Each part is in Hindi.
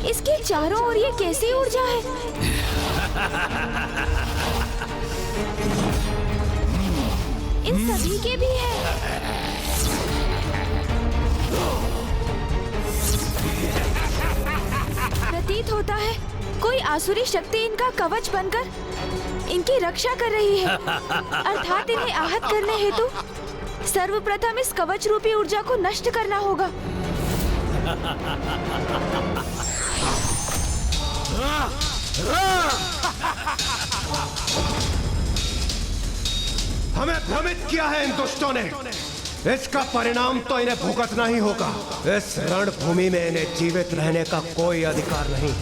इसके चारों ओर ये कैसी ऊर्जा है? इन सभी के भी है। प्रतीत होता है कोई आसुरी शक्ति इनका कवच बनकर इनकी रक्षा कर रही है। अर्थात इन्हें आहत करने हेतु सर्वप्रथम इस कवच रूपी ऊर्जा को नष्ट करना होगा। हमें भ्रमित किया है इन दुष्टों ने। इसका परिणाम तो इन्हें भुगतना ही होगा। इस रणभूमि में इन्हें जीवित रहने का कोई अधिकार नहीं।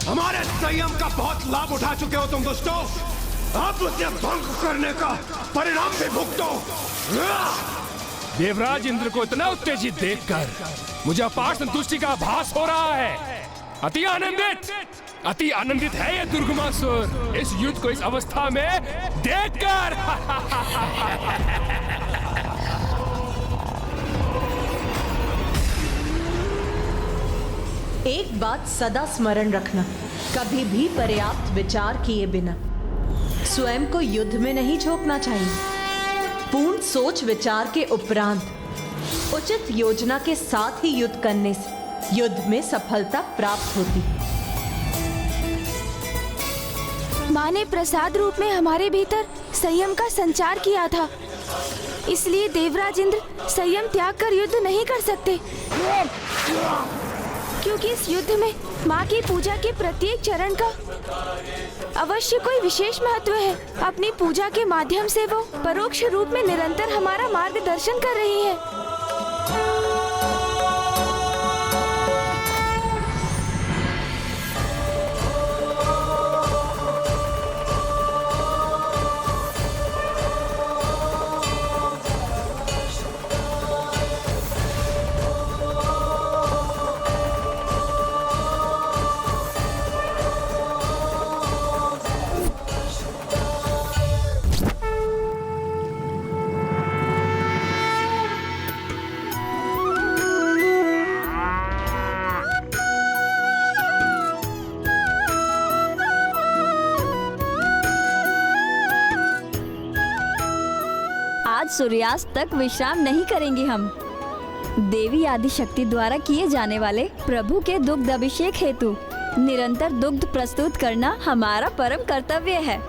हमारे संयम का बहुत लाभ उठा चुके हो तुम दुष्टों। अब उसे भंग करने का परिणाम भी भुगतो। देवराज इंद्र को इतना उत्तेजित देखकर मुझे अपार संतुष्टि का आभास हो रहा है। अति आनंदित है ये दुर्गमासुर इस युद्ध को इस अवस्था में देखकर। एक बात सदा स्मरण रखना, कभी भी पर्याप्त विचार किए बिना स्वयं को युद्ध में नहीं झोंकना चाहिए। पूर्ण सोच विचार के उपरांत उचित योजना के साथ ही युद्ध करने से युद्ध में सफलता प्राप्त होती। माँ ने प्रसाद रूप में हमारे भीतर संयम का संचार किया था, इसलिए देवराज इंद्र संयम त्याग कर युद्ध नहीं कर सकते। क्योंकि इस युद्ध में माँ की पूजा के प्रत्येक चरण का अवश्य कोई विशेष महत्व है। अपनी पूजा के माध्यम से वो परोक्ष रूप में निरंतर हमारा मार्गदर्शन कर रही है। सूर्यास्त तक विश्राम नहीं करेंगे हम। देवी आदि शक्ति द्वारा किए जाने वाले प्रभु के दुग्ध अभिषेक हेतु निरंतर दुग्ध प्रस्तुत करना हमारा परम कर्तव्य है।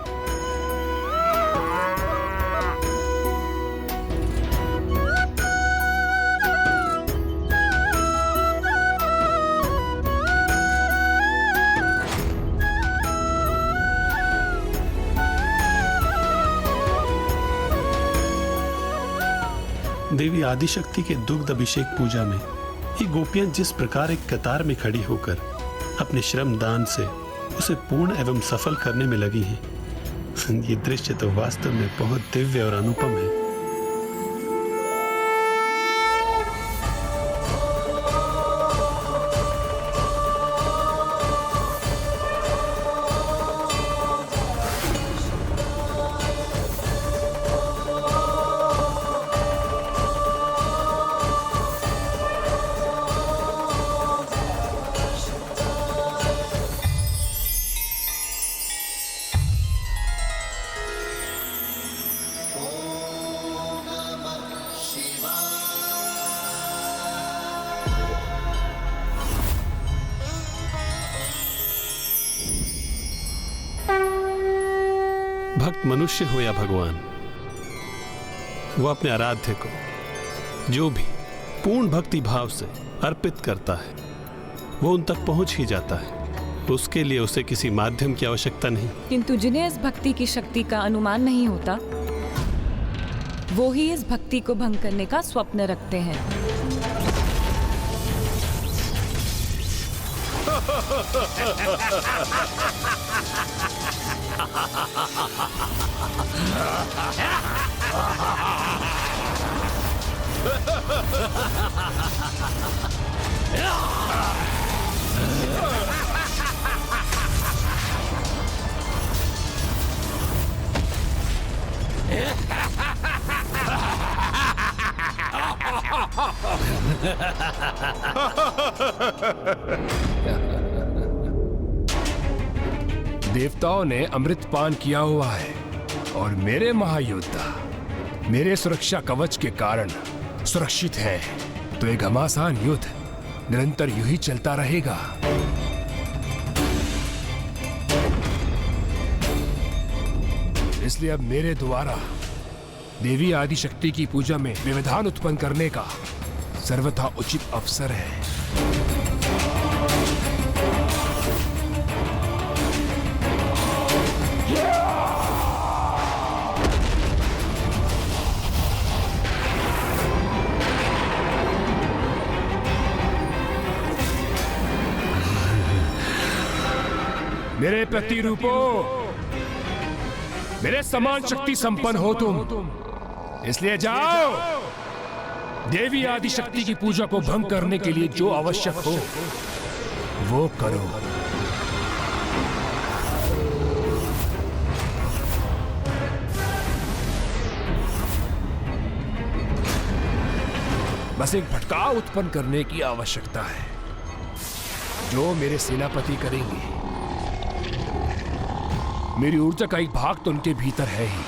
देवी आदिशक्ति के दुग्ध अभिषेक पूजा में ये गोपियां जिस प्रकार एक कतार में खड़ी होकर अपने श्रम दान से उसे पूर्ण एवं सफल करने में लगी हैं, ये दृश्य तो वास्तव में बहुत दिव्य और अनुपम है। भक्त मनुष्य हो या भगवान, वो अपने आराध्य को जो भी पूर्ण भक्ति भाव से अर्पित करता है वो उन तक पहुंच ही जाता है। उसके लिए उसे किसी माध्यम की आवश्यकता नहीं। किंतु जिन्हें इस भक्ति की शक्ति का अनुमान नहीं होता, वो ही इस भक्ति को भंग करने का स्वप्न रखते हैं। देवताओं ने अमृत पान किया हुआ है और मेरे महायोद्धा मेरे सुरक्षा कवच के कारण सुरक्षित हैं। तो एक घमासान युद्ध निरंतर यूं ही चलता रहेगा। इसलिए अब मेरे द्वारा देवी आदि शक्ति की पूजा में व्यवधान उत्पन्न करने का सर्वथा उचित अवसर है। मेरे प्रतिरूपो, मेरे समान शक्ति संपन्न हो तुम, इसलिए जाओ देवी आदि शक्ति की पूजा को भंग करने के लिए जो आवश्यक हो वो करो। बस एक भटकाव उत्पन्न करने की आवश्यकता है, जो मेरे सेनापति करेंगे। मेरी ऊर्जा का एक भाग तो उनके भीतर है ही,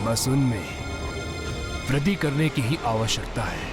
बस उनमें वृद्धि करने की ही आवश्यकता है।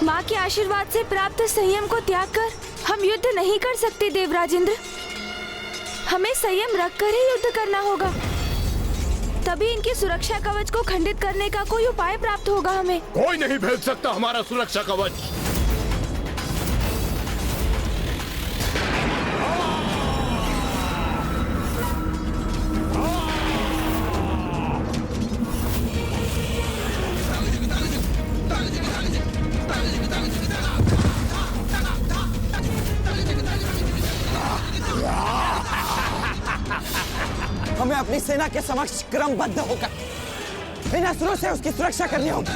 माँ के आशीर्वाद से प्राप्त संयम को त्याग कर हम युद्ध नहीं कर सकते देवराजेंद्र। हमें संयम रखकर ही युद्ध करना होगा, तभी इनकी सुरक्षा कवच को खंडित करने का कोई उपाय प्राप्त होगा हमें। कोई नहीं भेद सकता हमारा सुरक्षा कवच। हमें अपनी सेना के समक्ष क्रमबद्ध होकर बिना असुरों से उसकी सुरक्षा करनी होगी।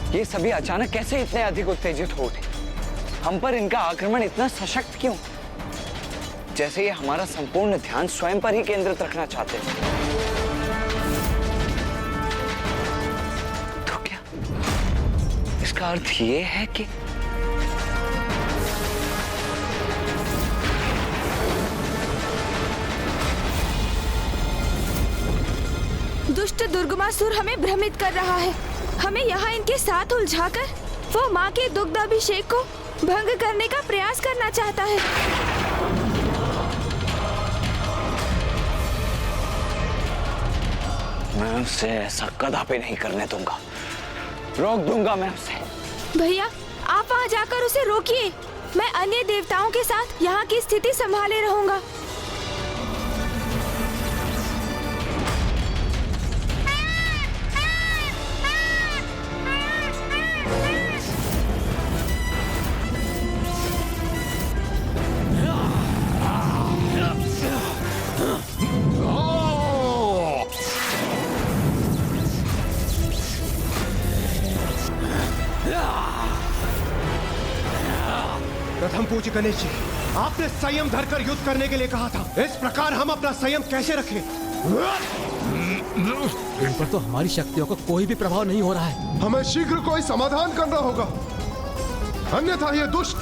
ये सभी अचानक कैसे इतने अधिक उत्तेजित हो उठे? हम पर इनका आक्रमण इतना सशक्त क्यों? जैसे ये हमारा संपूर्ण ध्यान स्वयं पर ही केंद्रित रखना चाहते हैं। तो क्या इसका अर्थ ये है कि दुष्ट दुर्गमासुर हमें भ्रमित कर रहा है। हमें यहाँ इनके साथ उलझाकर वो माँ के दुग्ध अभिषेक को भंग करने का प्रयास करना चाहता है। मैं उसे ऐसा कदापि नहीं करने दूंगा। रोक दूंगा मैं उसे। भैया, आप वहाँ जाकर उसे रोकिए। मैं अन्य देवताओं के साथ यहाँ की स्थिति संभाले रहूंगा। प्रथम पूज्य गणेश जी, आपने संयम धरकर युद्ध करने के लिए कहा था। इस प्रकार हम अपना संयम कैसे रखें? इन पर तो हमारी शक्तियों का कोई भी प्रभाव नहीं हो रहा है। हमें शीघ्र कोई समाधान करना होगा, अन्यथा ये दुष्ट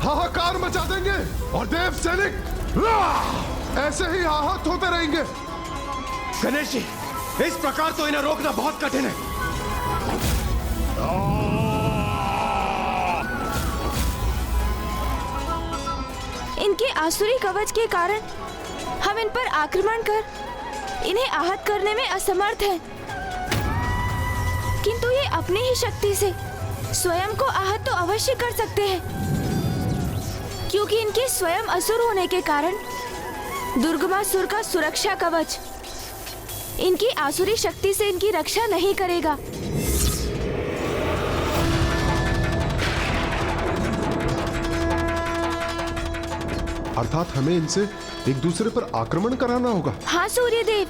हाहाकार मचा देंगे और देव सैनिक ऐसे ही आहत होते रहेंगे। गणेश जी, इस प्रकार तो इन्हें रोकना बहुत कठिन है। इनके आसुरी कवच के कारण हम इन पर आक्रमण कर इन्हें आहत करने में असमर्थ हैं। किंतु ये अपनी ही शक्ति से स्वयं को आहत तो अवश्य कर सकते हैं, क्योंकि इनके स्वयं असुर होने के कारण दुर्गमासुर का सुरक्षा कवच इनकी आसुरी शक्ति से इनकी रक्षा नहीं करेगा। अर्थात हमें इनसे एक दूसरे पर आक्रमण कराना होगा। हाँ सूर्यदेव,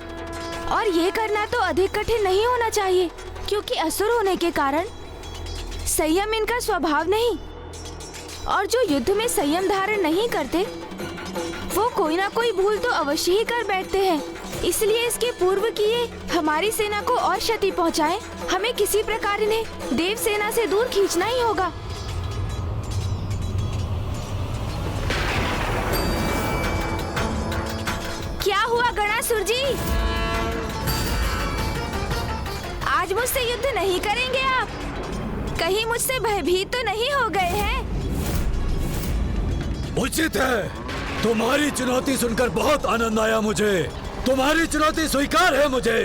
और ये करना तो अधिक कठिन नहीं होना चाहिए, क्योंकि असुर होने के कारण संयम इनका स्वभाव नहीं, और जो युद्ध में संयम धारण नहीं करते वो कोई ना कोई भूल तो अवश्य ही कर बैठते हैं। इसलिए इसके पूर्व कि ये हमारी सेना को और क्षति पहुंचाए, हमें किसी प्रकार इन्हें देव सेना से दूर खींचना ही होगा। क्या हुआ गणासुर जी? आज मुझसे युद्ध नहीं करेंगे आप? कहीं मुझसे भयभीत तो नहीं हो गए हैं? उचित है, तुम्हारी चुनौती सुनकर बहुत आनंद आया मुझे। तुम्हारी चुनौती स्वीकार है मुझे।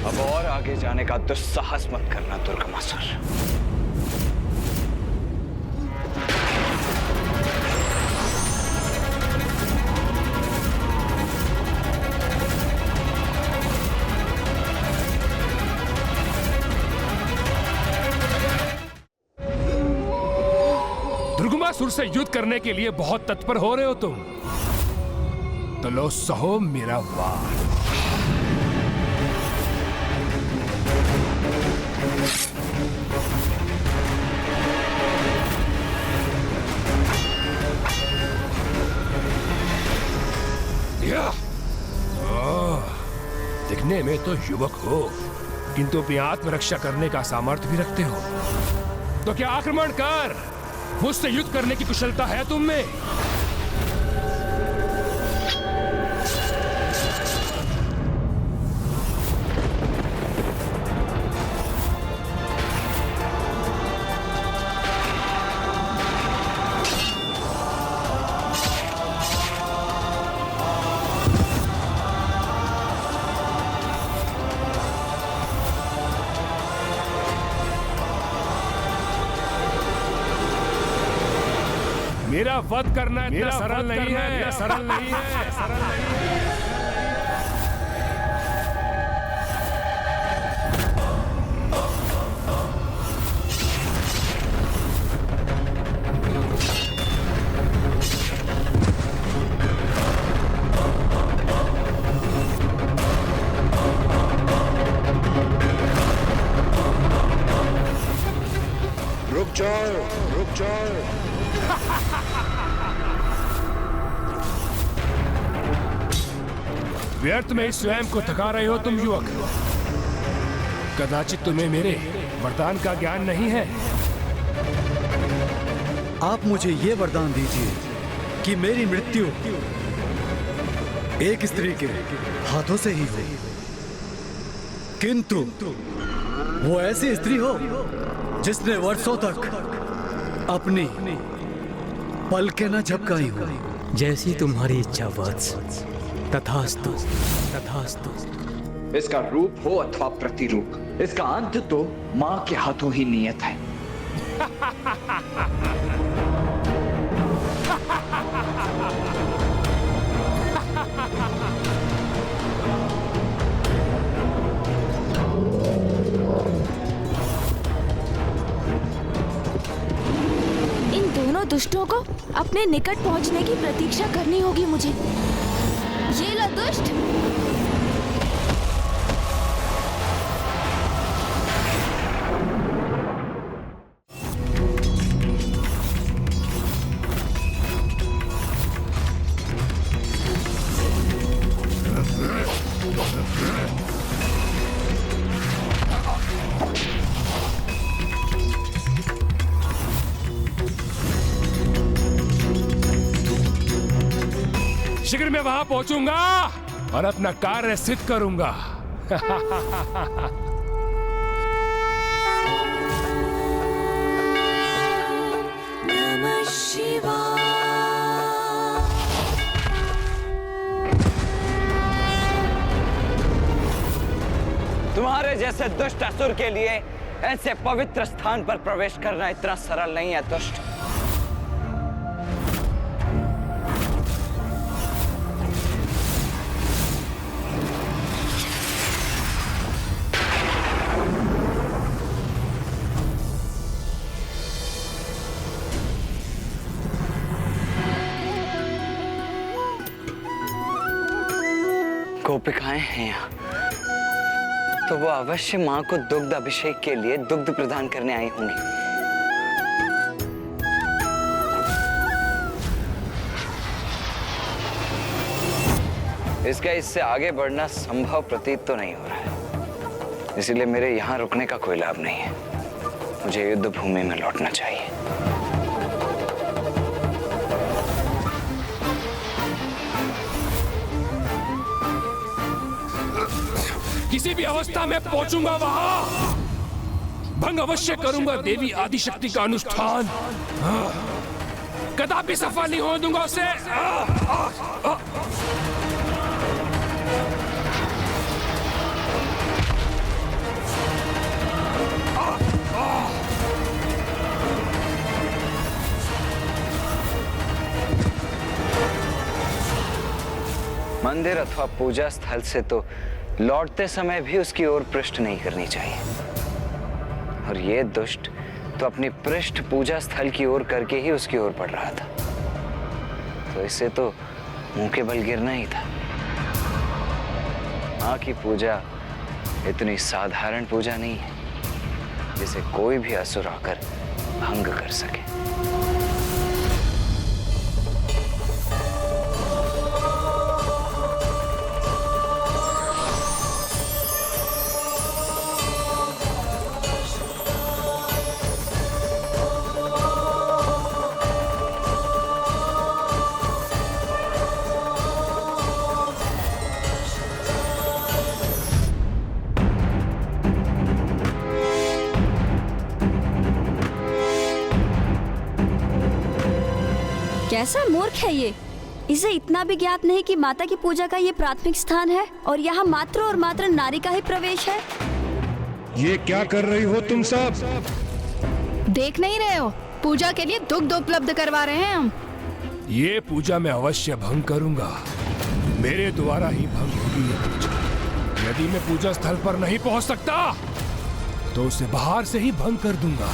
अब और आगे जाने का दुस्साहस मत करना दुर्गमासुर। दुर्गमासुर से युद्ध करने के लिए बहुत तत्पर हो रहे हो तुम, तो लो सहो मेरा वार। दिखने में तो युवक हो, किंतु अपनी आत्मरक्षा करने का सामर्थ्य भी रखते हो, तो क्या आक्रमण कर। मुझसे युद्ध करने की कुशलता है तुम में। मेरा वध करना इतना सरल नहीं है, सरल नहीं है, सरल नहीं है। रुक जाओ, रुक जाओ। व्यर्थ में इस स्वयं को थका रहे हो तुम युवक। कदाचित तुम्हें मेरे वरदान का ज्ञान नहीं है। आप मुझे ये वरदान दीजिए कि मेरी मृत्यु एक स्त्री के हाथों से ही हो, किंतु वो ऐसी स्त्री हो जिसने वर्षों तक अपनी पल के न झपकाई हो। जैसी तुम्हारी इच्छा वत्स। तथास्तु तथास्तु। इसका रूप हो अथवा प्रतिरूप, इसका अंत तो माँ के हाथों ही नियत है। इन दोनों दुष्टों को अपने निकट पहुंचने की प्रतीक्षा करनी होगी मुझे। ये लो दुष्ट। शीघ्र मैं वहां पहुंचूंगा और अपना कार्य सिद्ध करूंगा। नमः शिवाय। तुम्हारे जैसे दुष्ट असुर के लिए ऐसे पवित्र स्थान पर प्रवेश करना इतना सरल नहीं है दुष्ट। गोपिकाएं हैं यहाँ, तो वो अवश्य माँ को दुग्ध अभिषेक के लिए दुग्ध प्रदान करने आई होंगी। इसका इससे आगे बढ़ना संभव प्रतीत तो नहीं हो रहा है, इसलिए मेरे यहाँ रुकने का कोई लाभ नहीं है। मुझे युद्ध भूमि में लौटना चाहिए। किसी भी अवस्था में पहुंचूंगा वहां, भंग अवश्य करूंगा देवी आदिशक्ति का अनुष्ठान। कदापि सफल नहीं हो दूंगा उसे। मंदिर अथवा पूजा स्थल से तो लौटते समय भी उसकी ओर पृष्ठ नहीं करनी चाहिए, और ये दुष्ट तो अपनी पृष्ठ पूजा स्थल की ओर करके ही उसकी ओर बढ़ रहा था, तो इससे तो मुंह के बल गिरना ही था। मां की पूजा इतनी साधारण पूजा नहीं है जिसे कोई भी असुर आकर भंग कर सके। कैसा मूर्ख है ये। इसे इतना भी ज्ञात नहीं कि माता की पूजा का ये प्राथमिक स्थान है और यहाँ मात्र और मात्र नारी का ही प्रवेश है। ये क्या कर रही हो तुम सब? देख नहीं रहे हो, पूजा के लिए दुग्ध उपलब्ध करवा रहे हैं हम। ये पूजा मैं अवश्य भंग करूंगा, मेरे द्वारा ही भंग होगी ये पूजा। यदि मैं पूजा स्थल पर नहीं पहुंच सकता तो उसे बाहर से ही भंग कर दूंगा।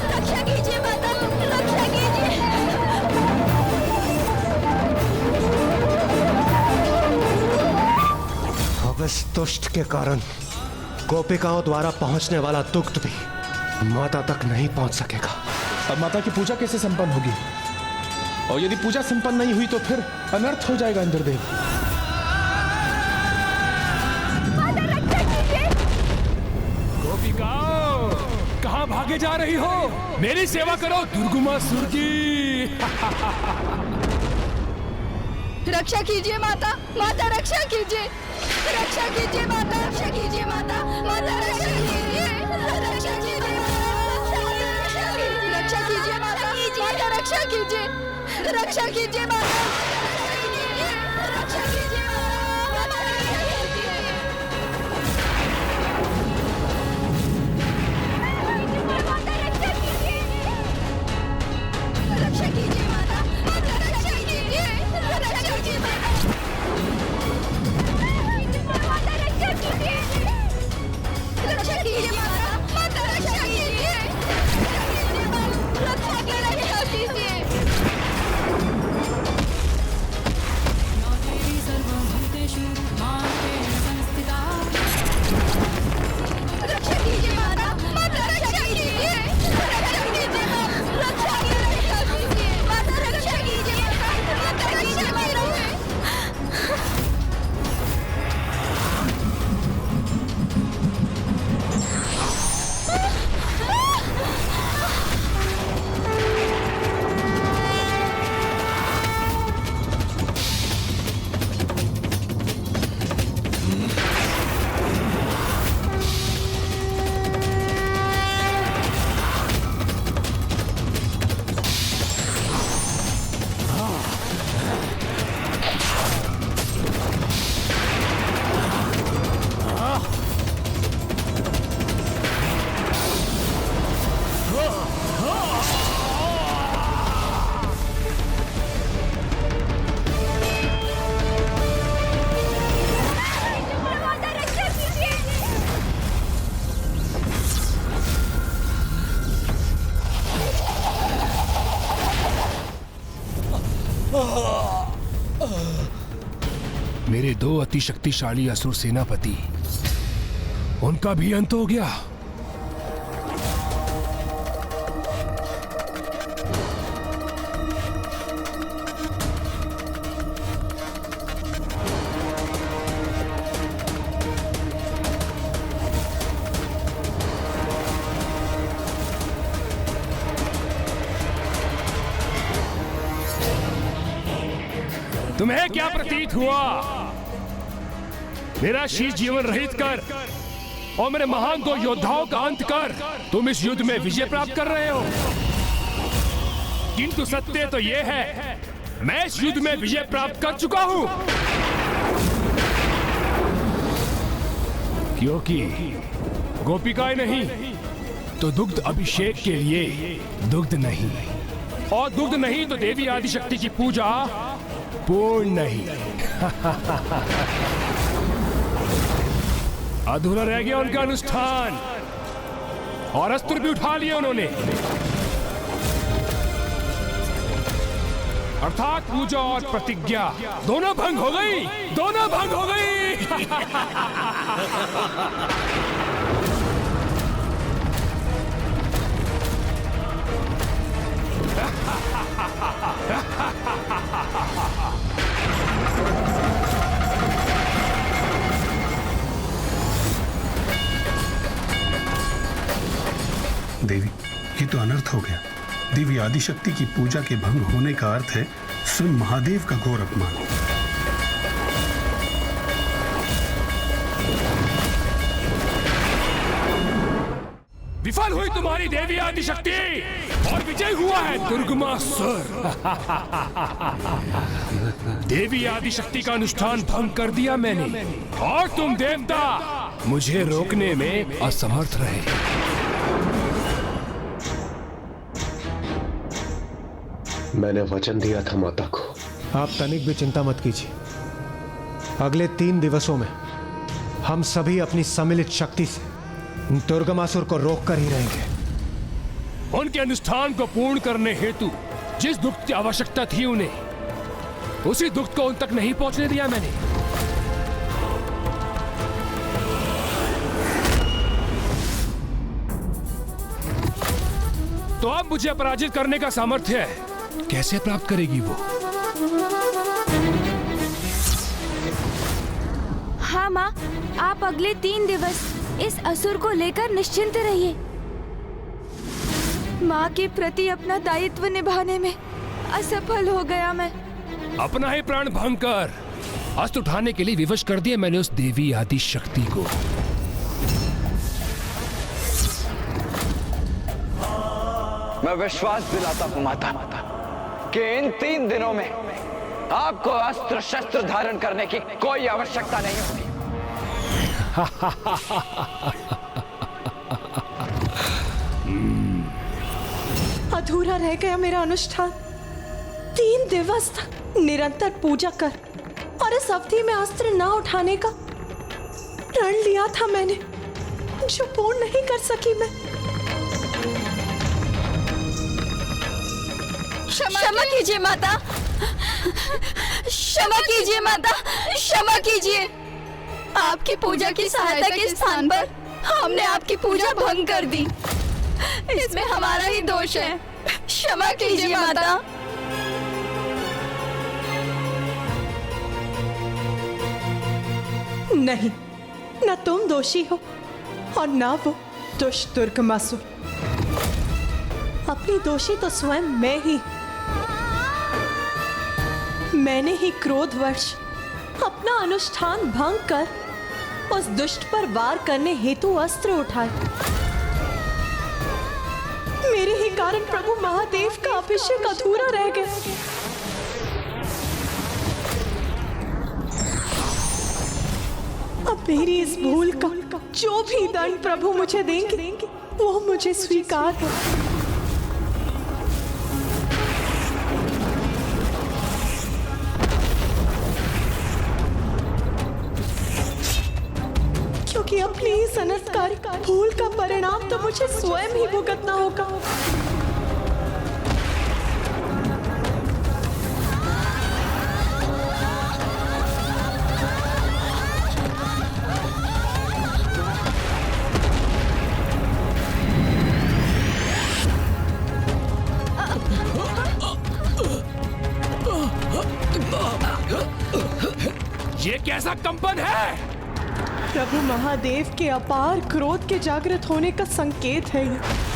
रक्षा कीजिए माता, रक्षा कीजिए। अब इस दुष्ट के कारण गोपिकाओं द्वारा पहुंचने वाला दुग्ध भी माता तक नहीं पहुंच सकेगा। अब माता की पूजा कैसे संपन्न होगी? और यदि पूजा संपन्न नहीं हुई तो फिर अनर्थ हो जाएगा इंद्रदेव। माता रक्षा कीजिए। गोपिकाओं, कहाँ भागे जा रही हो? मेरी सेवा करो दुर्गुमासुर की। रक्षा कीजिए माता, माता रक्षा कीजिए, रक्षा कीजिए माता, रक्षा कीजिए माता, माता रक्षा कीजिए, रक्षा कीजिए, रक्षा कीजिए माता, माता रक्षा कीजिए, रक्षा कीजिए माता, रक्षा कीजिए माता, रक्षा कीजिए माता, माता रक्षा कीजिए, रक्षा कीजिए माता, माता रक्षा कीजिए, रक्षा कीजिए माता, माता रक्षा कीजिए, रक्षा कीजिए। रक्षा कीजिए माता, माता रक्षा कीजिए, रक्षा कीजिए माता, रक्षा कीजिए, माता रक्षा कीजिए, माता रक्षा कीजिए। मेरे दो अति शक्तिशाली असुर सेनापति, उनका भी अंत हो गया। तुम्हें क्या प्रतीत हुआ? मेरा शीश जीवन रहित कर और मेरे महान दो योद्धाओं का अंत कर तुम इस युद्ध में विजय प्राप्त कर रहे हो। किंतु सत्य तो यह है, मैं इस युद्ध में विजय प्राप्त कर चुका हूं, क्योंकि गोपिकाएं नहीं तो दुग्ध अभिषेक के लिए दुग्ध नहीं, और दुग्ध नहीं तो देवी आदिशक्ति की पूजा पूर्ण नहीं। अधूरा रह गया उनका अनुष्ठान, और अस्त्र भी उठा लिए उन्होंने, अर्थात पूजा और प्रतिज्ञा दोनों भंग हो गई, दोनों भंग हो गई। देवी, ये तो अनर्थ हो गया। देवी आदिशक्ति की पूजा के भंग होने का अर्थ है स्वयं महादेव का घोर अपमान। विफल हुई तुम्हारी देवी आदिशक्ति और विजय हुआ है दुर्गमासुर। देवी आदिशक्ति का अनुष्ठान भंग कर दिया मैंने, और तुम देवता मुझे रोकने में असमर्थ रहे। मैंने वचन दिया था माता को। आप तनिक भी चिंता मत कीजिए, अगले 3 दिवसों में हम सभी अपनी सम्मिलित शक्ति से दुर्गमासुर को रोक कर ही रहेंगे। उनके अनुष्ठान को पूर्ण करने हेतु जिस दुख की आवश्यकता थी उन्हें, उसी दुख को उन तक नहीं पहुंचने दिया मैंने। तो अब मुझे पराजित करने का सामर्थ्य कैसे प्राप्त करेगी वो? हाँ माँ, आप अगले 3 दिवस इस असुर को लेकर निश्चिंत रहिए। माँ के प्रति अपना दायित्व निभाने में असफल हो गया मैं, अपना ही प्राण भंग कर अस्त्र उठाने के लिए विवश कर दिया मैंने उस देवी आदि शक्ति को। मैं विश्वास दिलाता हूं माता कि इन 3 दिनों में आपको अस्त्र शस्त्र धारण करने की कोई आवश्यकता नहीं होगी। अधूरा रह गया मेरा अनुष्ठान। 3 दिवस तक निरंतर पूजा कर और इस अवधि में अस्त्र ना उठाने का प्रण लिया था मैंने, जो पूर्ण नहीं कर सकी मैं। क्षमा कीजिए माता, क्षमा कीजिए माता, क्षमा कीजिए। आपकी पूजा की सहायता के स्थान पर हमने आपकी पूजा भंग कर दी। इसमें हमारा ही दोष है। क्षमा कीजिए माता। नहीं, न तुम दोषी हो और न वो दुष्ट दुर्गमासुर। अपनी दोषी तो स्वयं मैं ही। मैंने ही क्रोधवश अपना अनुष्ठान भंग कर उस दुष्ट पर वार करने हेतु अस्त्र उठाए। मेरे ही कारण प्रभु महादेव का अभिषेक अधूरा रह गया। अब मेरी इस भूल का जो भी दंड प्रभु मुझे देंगे वो मुझे स्वीकार है। क्योंकि अपनी इस अनर्थकारी भूल का परिणाम तो मुझे स्वयं ही भुगतना होगा। ये कैसा कंपन है? प्रभु महादेव के अपार क्रोध के जागृत होने का संकेत है ये।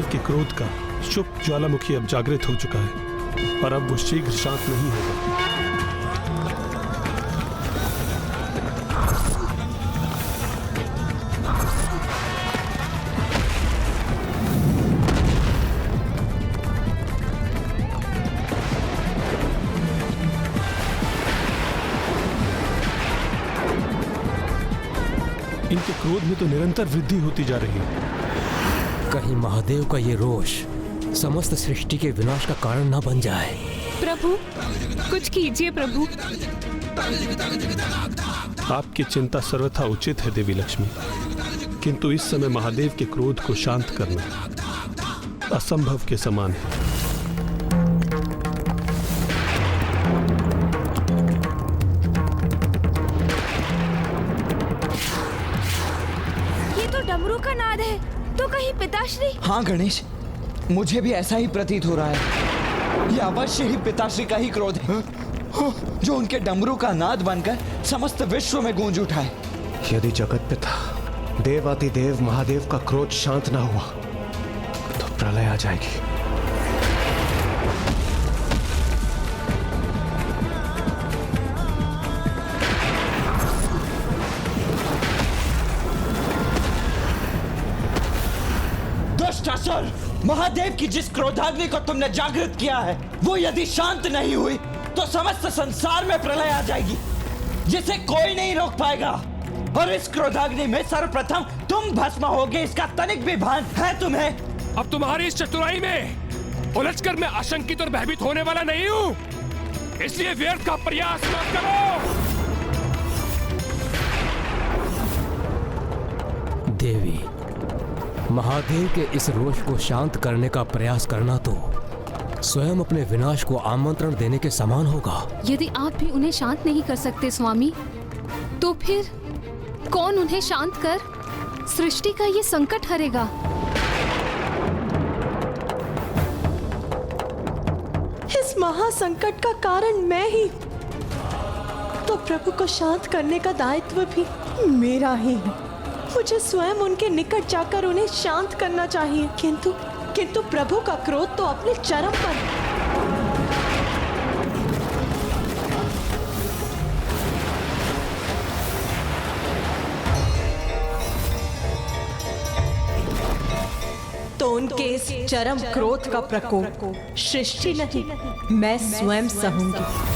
के क्रोध का शुभ ज्वालामुखी अब जागृत हो चुका है और अब वो शीघ्र शांत नहीं होगा। इनके क्रोध में तो निरंतर वृद्धि होती जा रही है। कहीं महादेव का ये रोष समस्त सृष्टि के विनाश का कारण न बन जाए। प्रभु, कुछ कीजिए प्रभु। आपकी चिंता सर्वथा उचित है देवी लक्ष्मी, किंतु इस समय महादेव के क्रोध को शांत करना असंभव के समान है। ये तो डमरू का नाद है, तो कहीं पिताश्री? हाँ गणेश, मुझे भी ऐसा ही प्रतीत हो रहा है। ये अवश्य ही पिताश्री का ही क्रोध है, जो उनके डमरू का नाद बनकर समस्त विश्व में गूंज उठा है। यदि जगत पिता देवातिदेव महादेव का क्रोध शांत ना हुआ तो प्रलय आ जाएगी। दुष्टासुर, महादेव की जिस क्रोधाग्नि को तुमने जागृत किया है वो यदि शांत नहीं हुई तो समस्त संसार में प्रलय आ जाएगी, जिसे कोई नहीं रोक पाएगा। और इस क्रोधाग्नि में सर्वप्रथम तुम भस्म होगे, इसका तनिक भी भान है तुम्हें? अब तुम्हारी इस चतुराई में उलझकर मैं आशंकित और भयभीत होने वाला नहीं हूँ, इसलिए व्यर्थ का प्रयास मत करो। देवी, महादेव के इस रोष को शांत करने का प्रयास करना तो स्वयं अपने विनाश को आमंत्रण देने के समान होगा। यदि आप भी उन्हें शांत नहीं कर सकते स्वामी, तो फिर कौन उन्हें शांत कर सृष्टि का ये संकट हरेगा? इस महासंकट का कारण मैं ही, तो प्रभु को शांत करने का दायित्व भी मेरा ही है। मुझे स्वयं उनके निकट जाकर उन्हें शांत करना चाहिए, किंतु प्रभु का क्रोध तो अपने चरम पर है। तो उनके इस चरम क्रोध का प्रकोप सृष्टि नहीं, मैं स्वयं सहूंगी।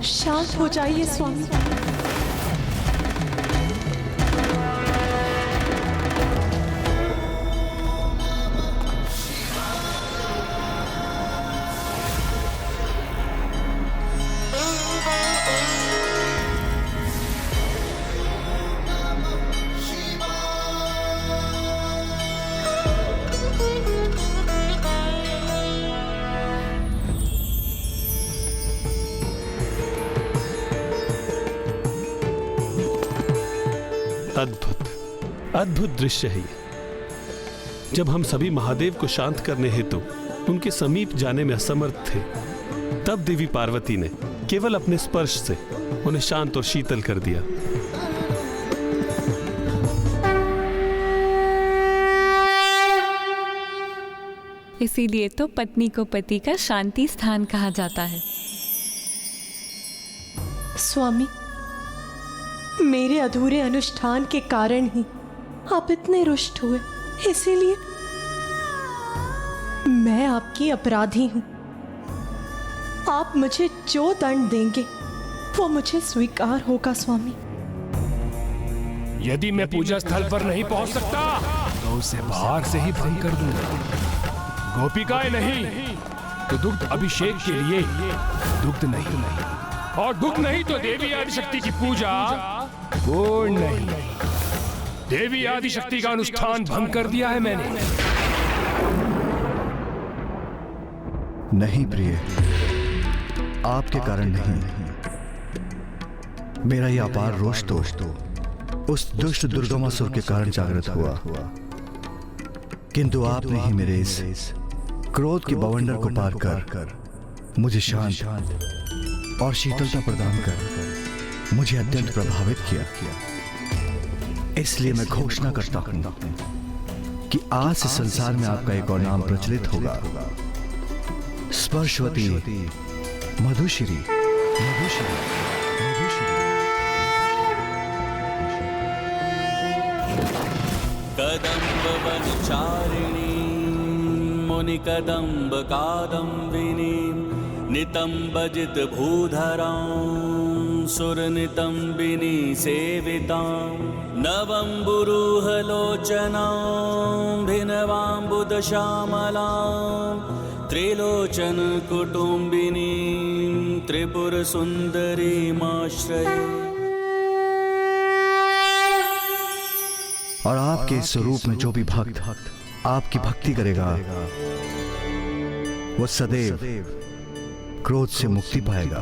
शांत हो जाइए स्वामी। अद्भुत दृश्य है ये। जब हम सभी महादेव को शांत करने हेतु उनके समीप जाने में असमर्थ थे, तब देवी पार्वती ने केवल अपने स्पर्श से उन्हें शांत और शीतल कर दिया। इसीलिए तो पत्नी को पति का शांति स्थान कहा जाता है। स्वामी, मेरे अधूरे अनुष्ठान के कारण ही आप इतने रुष्ट हुए, इसीलिए मैं आपकी अपराधी हूं। आप मुझे जो दंड देंगे वो मुझे स्वीकार होगा स्वामी। यदि मैं पूजा स्थल पर नहीं पहुंच सकता तो उसे बाहर से ही भंग कर दूंगा। गोपिकाएं नहीं तो दुग्ध अभिषेक के लिए दुग्ध नहीं, और दुग्ध नहीं तो देवी आदिशक्ति की पूजा पूर्ण नहीं। देवी आदिशक्ति का अनुष्ठान भंग कर दिया है मैंने। नहीं प्रिय, आपके कारण नहीं। मेरा यह अपार रोष तो उस दुष्ट दुर्गमासुर के कारण जागृत हुआ, किंतु आपने ही मेरे इस क्रोध के बवंडर को पार कर मुझे शांत और शीतलता प्रदान कर मुझे अत्यंत प्रभावित किया। इसलिए मैं घोषणा करता हूं कि आज से संसार में आपका एक और नाम प्रचलित होगा, स्पर्शवती मधुश्री। कदम्ब वनचारिणी मुनि कदम्ब कादम्बिनी नितंबजित भूधरां सुरनितंबिनी सेवितां नवंबुरुहलोचनां भिनवांबुदश्यामलां त्रिलोचन कुटुंबिनी त्रिपुर सुंदरीमाश्रये। और आपके स्वरूप में जो भी भक्त आपकी भक्ति करेगा वो सदैव क्रोध से मुक्ति पाएगा।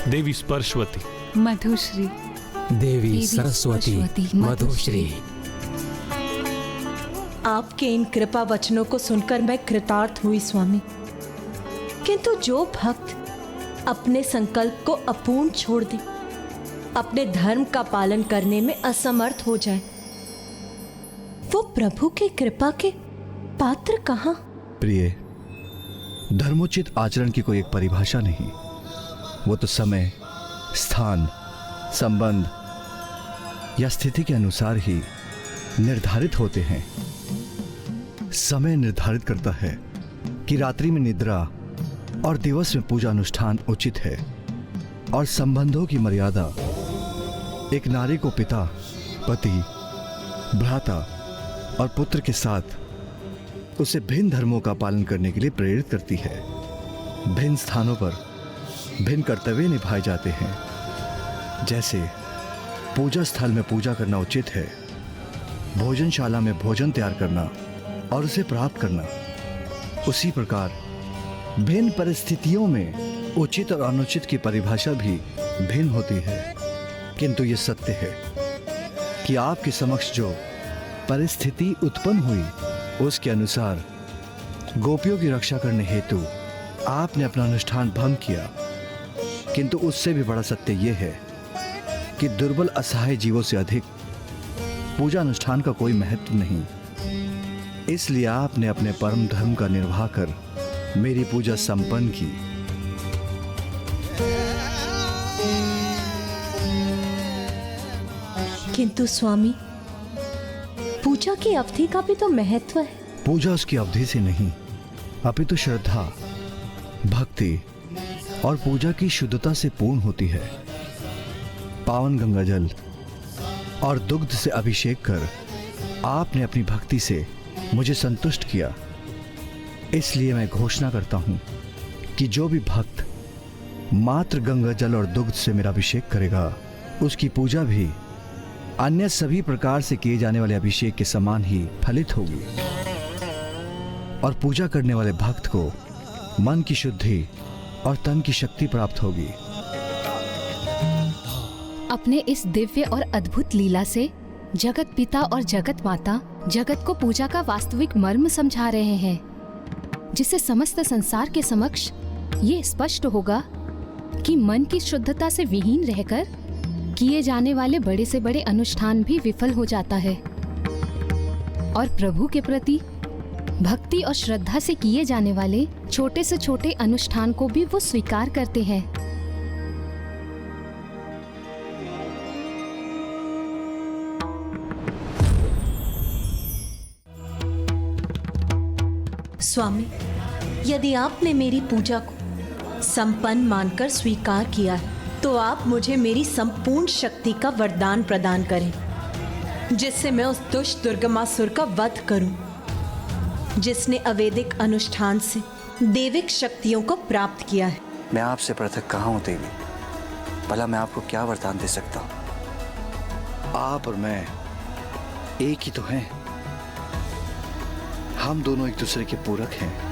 देवी स्पर्शवती, मधुश्री, देवी सरस्वती मधुश्री। आपके इन कृपा वचनों को सुनकर मैं कृतार्थ हुई स्वामी, किंतु जो भक्त अपने संकल्प को अपूर्ण छोड़ दे, अपने धर्म का पालन करने में असमर्थ हो जाए, वो प्रभु की कृपा के पात्र कहाँ? प्रिय, धर्मोचित आचरण की कोई एक परिभाषा नहीं, वो तो समय, स्थान, संबंध या स्थिति के अनुसार ही निर्धारित होते हैं। समय निर्धारित करता है कि रात्रि में निद्रा और दिवस में पूजा अनुष्ठान उचित है, और संबंधों की मर्यादा एक नारी को पिता, पति, भ्राता और पुत्र के साथ उसे भिन्न धर्मों का पालन करने के लिए प्रेरित करती है। भिन्न स्थानों पर भिन्न कर्तव्य निभाए जाते हैं। जैसे पूजा स्थल में पूजा करना उचित है, भोजनशाला में भोजन तैयार करना और उसे प्राप्त करना, उसी प्रकार भिन्न परिस्थितियों में उचित और अनुचित की परिभाषा भी भिन्न होती है। किंतु ये सत्य है कि आपके समक्ष जो परिस्थिति उत्पन्न हुई, उसके अनुसार गोपियों की रक्षा करने हेतु आपने अपना अनुष्ठान भंग किया। किंतु उससे भी बड़ा सत्य यह है कि दुर्बल असहाय जीवों से अधिक पूजा अनुष्ठान का कोई महत्व नहीं। इसलिए आपने अपने परम धर्म का निर्वाह कर मेरी पूजा संपन्न की। किंतु स्वामी, पूजा की अवधि का भी तो महत्व है। पूजा उसकी अवधि से नहीं, अपितु श्रद्धा, भक्ति और पूजा की शुद्धता से पूर्ण होती है। पावन गंगा जल और दुग्ध से अभिषेक कर आपने अपनी भक्ति से मुझे संतुष्ट किया। इसलिए मैं घोषणा करता हूं कि जो भी भक्त मात्र गंगा जल और दुग्ध से मेरा अभिषेक करेगा, उसकी पूजा भी अन्य सभी प्रकार से किए जाने वाले अभिषेक के समान ही फलित होगी, और पूजा करने वाले भक्त को मन की शुद्धि और तन की शक्ति प्राप्त होगी। अपने इस दिव्य और अद्भुत लीला से जगत पिता और जगत माता जगत को पूजा का वास्तविक मर्म समझा रहे हैं, जिससे समस्त संसार के समक्ष ये स्पष्ट होगा कि मन की शुद्धता से विहीन रहकर किए जाने वाले बड़े से बड़े अनुष्ठान भी विफल हो जाता है, और प्रभु के प्रति भक्ति और श्रद्धा से किए जाने वाले छोटे से छोटे अनुष्ठान को भी वो स्वीकार करते हैं। स्वामी, यदि आपने मेरी पूजा को संपन्न मानकर स्वीकार किया है, तो आप मुझे मेरी संपूर्ण शक्ति का वरदान प्रदान करें, जिससे मैं उस दुष्ट दुर्गमासुर का वध करूं, जिसने अवैदिक अनुष्ठान से देविक शक्तियों को प्राप्त किया है। मैं आपसे पृथक कहाँ हूँ देवी? भला मैं आपको क्या वरदान दे सकता हूँ? आप और मैं एक ही तो हैं। हम दोनों एक दूसरे के पूरक हैं।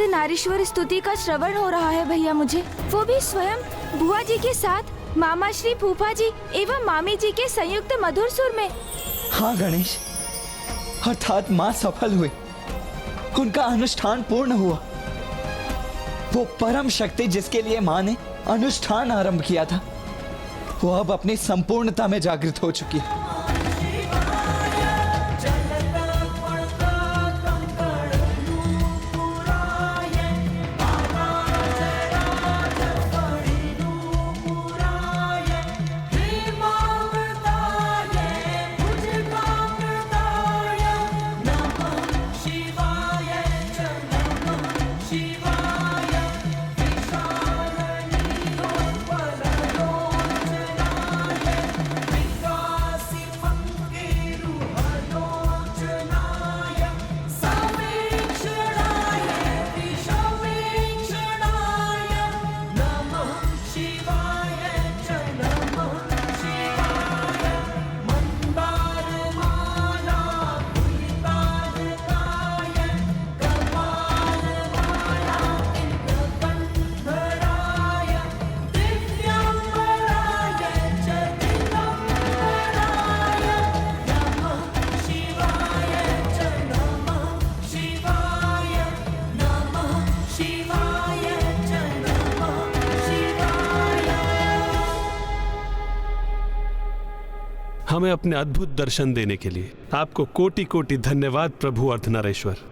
नारीश्वर स्तुति का श्रवण हो रहा है भैया मुझे, वो भी स्वयं बुआ जी के साथ मामा श्री फूफा जी एवं मामी जी के संयुक्त मधुर सुर में। हाँ गणेश, अर्थात माँ सफल हुए, उनका अनुष्ठान पूर्ण हुआ। वो परम शक्ति जिसके लिए माँ ने अनुष्ठान आरंभ किया था, वो अब अपनी संपूर्णता में जागृत हो चुकी है। हमें अपने अद्भुत दर्शन देने के लिए आपको कोटि कोटि धन्यवाद प्रभु अर्धनारीश्वर।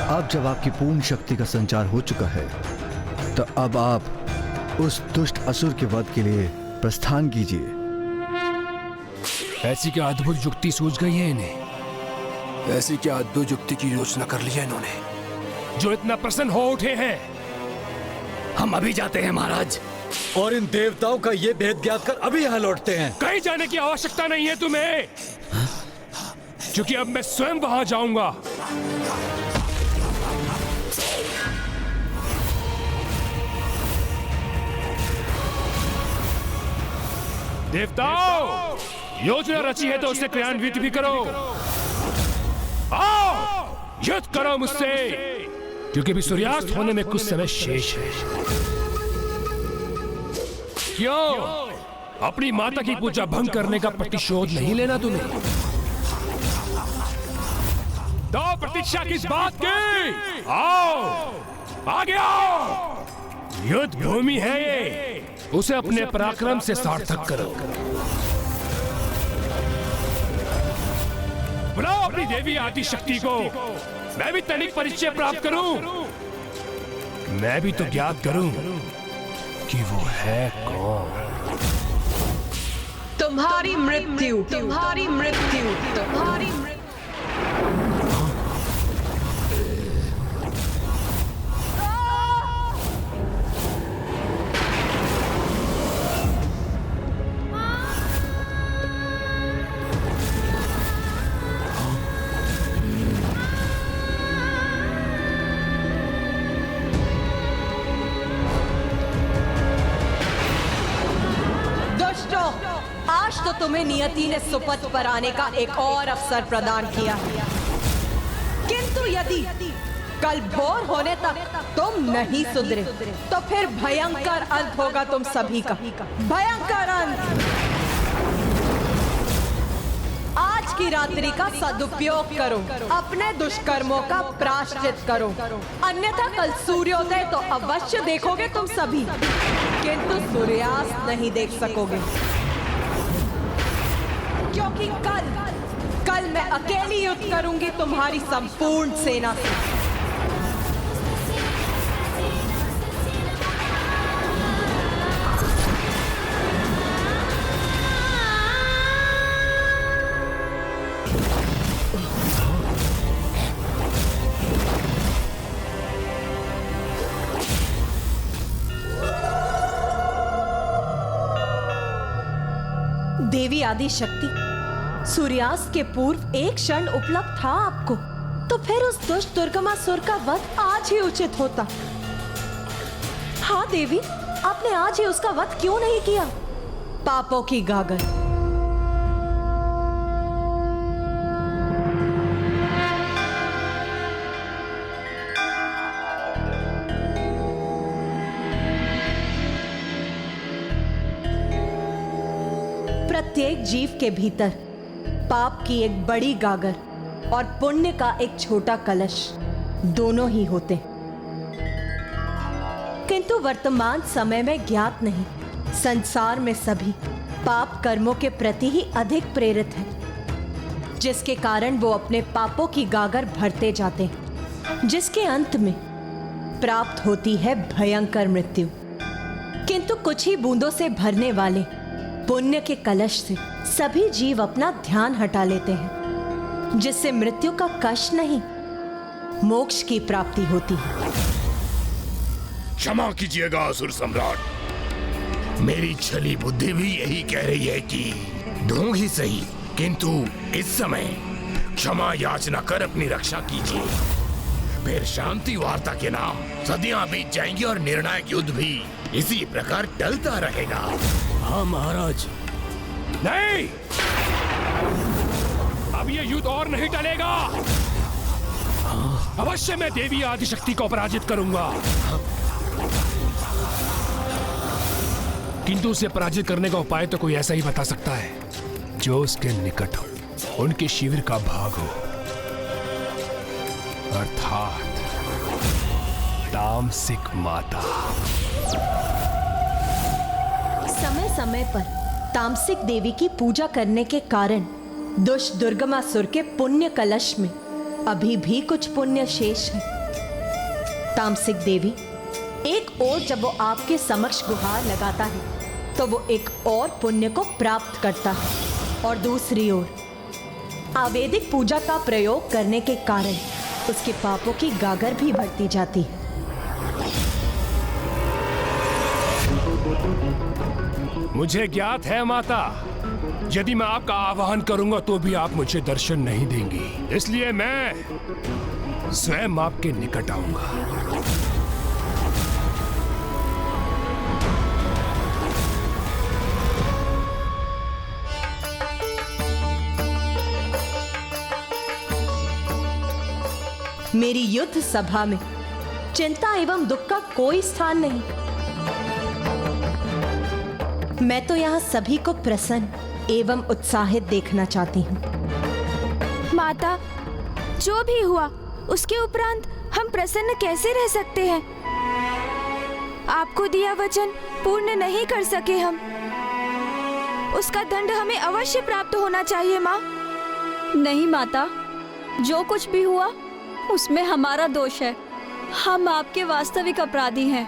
अब जब आपकी पूर्ण शक्ति का संचार हो चुका है तो अब आप उस दुष्ट असुर के वध के लिए प्रस्थान कीजिए। ऐसी क्या अद्भुत युक्ति सूझ गई है इन्हें? ऐसी क्या अद्भुत युक्ति की योजना कर ली है इन्होंने जो इतना प्रसन्न हो उठे हैं? हम अभी जाते हैं महाराज, और इन देवताओं का ये भेद ज्ञात कर अभी यहाँ लौटते हैं। कहीं जाने की आवश्यकता नहीं है तुम्हें, क्योंकि अब मैं स्वयं वहां जाऊंगा। देवताओं, योजना रची है तो उसे क्रियान्वित भी करो। आओ, युद्ध करो मुझसे, क्योंकि अभी सूर्यास्त होने में कुछ समय शेष है। क्यों अपनी माता की पूजा भंग करने का प्रतिशोध नहीं लेना तुम्हें? तो प्रतीक्षा किस बात की? आओ, आगे आओ। युद्ध भूमि है ये, उसे अपने पराक्रम से सार्थक करो। बुलाओ अपनी देवी आदि शक्ति को, मैं भी तनिक परिचय प्राप्त करूं। मैं भी तो ज्ञात करूं कि वो है कौन। तुम्हारी मृत्यु, तुम्हारी मृत्यु, तुम्हारी मृत्यु। आज तो तुम्हें नियति ने सुपथ पर आने का एक और अवसर प्रदान किया, किंतु यदि कल भोर होने तक तुम नहीं सुधरे तो फिर भयंकर अंत होगा तुम सभी का, भयंकर अंत। आज की रात्रि का सदुपयोग करो, अपने दुष्कर्मों का प्रायश्चित करो, अन्यथा कल सूर्योदय तो अवश्य देखोगे तुम सभी, किंतु सूर्यास्त नहीं देख सकोगे, क्योंकि कल मैं अकेली युद्ध करूंगी तुम्हारी संपूर्ण सेना से। देवी आदि शक्ति, सूर्यास्त के पूर्व एक क्षण उपलब्ध था आपको, तो फिर उस दुष्ट दुर्गमासुर का वध आज ही उचित होता। हाँ देवी, आपने आज ही उसका वध क्यों नहीं किया? पापों की गागल, प्रत्येक जीव के भीतर पाप की एक बड़ी गागर और पुण्य का एक छोटा कलश दोनों ही होते, किंतु वर्तमान समय में ज्ञात नहीं, संसार में सभी पाप कर्मों के प्रति ही अधिक प्रेरित हैं, जिसके कारण वो अपने पापों की गागर भरते जाते हैं, जिसके अंत में प्राप्त होती है भयंकर मृत्यु। किंतु कुछ ही बूंदों से भरने वाले पुण्य के कलश से सभी जीव अपना ध्यान हटा लेते हैं, जिससे मृत्यु का कष्ट नहीं, मोक्ष की प्राप्ति होती है। क्षमा कीजिएगा असुर सम्राट, मेरी छली बुद्धि भी यही कह रही है कि ढूंढ ही सही, किंतु इस समय क्षमा याचना कर अपनी रक्षा कीजिए, फिर शांति वार्ता के नाम सदियां बीत जाएंगी और निर्णायक युद्ध भी इसी प्रकार टलता रहेगा। हाँ महाराज। नहीं, अब ये युद्ध और नहीं टलेगा। अवश्य मैं देवी आदिशक्ति को पराजित करूंगा, किंतु उसे पराजित करने का उपाय तो कोई ऐसा ही बता सकता है जो उसके निकट हो, उनके शिविर का भाग हो, अर्थात तामसिक माता। समय समय पर तामसिक देवी की पूजा करने के कारण दुष्ट दुर्गमासुर के पुण्य कलश में अभी भी कुछ पुण्य शेष है। तामसिक देवी एक ओर जब वो आपके समक्ष गुहार लगाता है तो वो एक और पुण्य को प्राप्त करता है, और दूसरी ओर आवेदिक पूजा का प्रयोग करने के कारण उसके पापों की गागर भी बढ़ती जाती है। मुझे ज्ञात है माता, यदि मैं आपका आवाहन करूंगा तो भी आप मुझे दर्शन नहीं देंगी, इसलिए मैं स्वयं आपके निकट आऊंगा। मेरी युद्ध सभा में चिंता एवं दुख का कोई स्थान नहीं। मैं तो यहाँ सभी को प्रसन्न एवं उत्साहित देखना चाहती हूँ। माता, जो भी हुआ उसके उपरांत हम प्रसन्न कैसे रह सकते हैं? आपको दिया वचन पूर्ण नहीं कर सके हम, उसका दंड हमें अवश्य प्राप्त होना चाहिए माँ। नहीं माता, जो कुछ भी हुआ उसमें हमारा दोष है, हम आपके वास्तविक अपराधी हैं।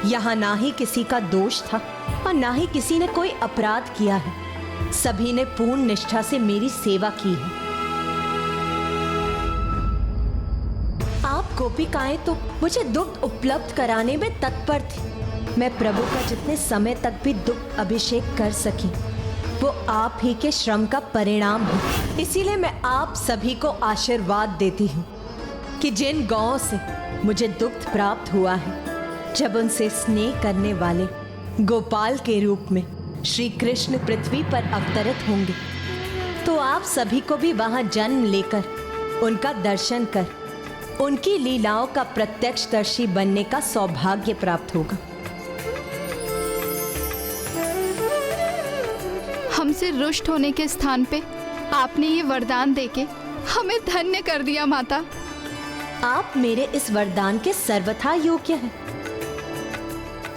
यहाँ ना ही किसी का दोष था और ना ही किसी ने कोई अपराध किया है, सभी ने पूर्ण निष्ठा से मेरी सेवा की है। आप गोपिकाएं तो मुझे दुग्ध उपलब्ध कराने में तत्पर थी। मैं प्रभु का जितने समय तक भी दुग्ध अभिषेक कर सकी वो आप ही के श्रम का परिणाम है। इसीलिए मैं आप सभी को आशीर्वाद देती हूँ कि जिन गौओं से मुझे दुग्ध प्राप्त हुआ है, जब उनसे स्नेह करने वाले गोपाल के रूप में श्री कृष्ण पृथ्वी पर अवतरित होंगे, तो आप सभी को भी वहां जन्म लेकर उनका दर्शन कर उनकी लीलाओं का प्रत्यक्षदर्शी बनने का सौभाग्य प्राप्त होगा। हमसे रुष्ट होने के स्थान पे आपने ये वरदान देके हमें धन्य कर दिया माता। आप मेरे इस वरदान के सर्वथा योग्य हैं।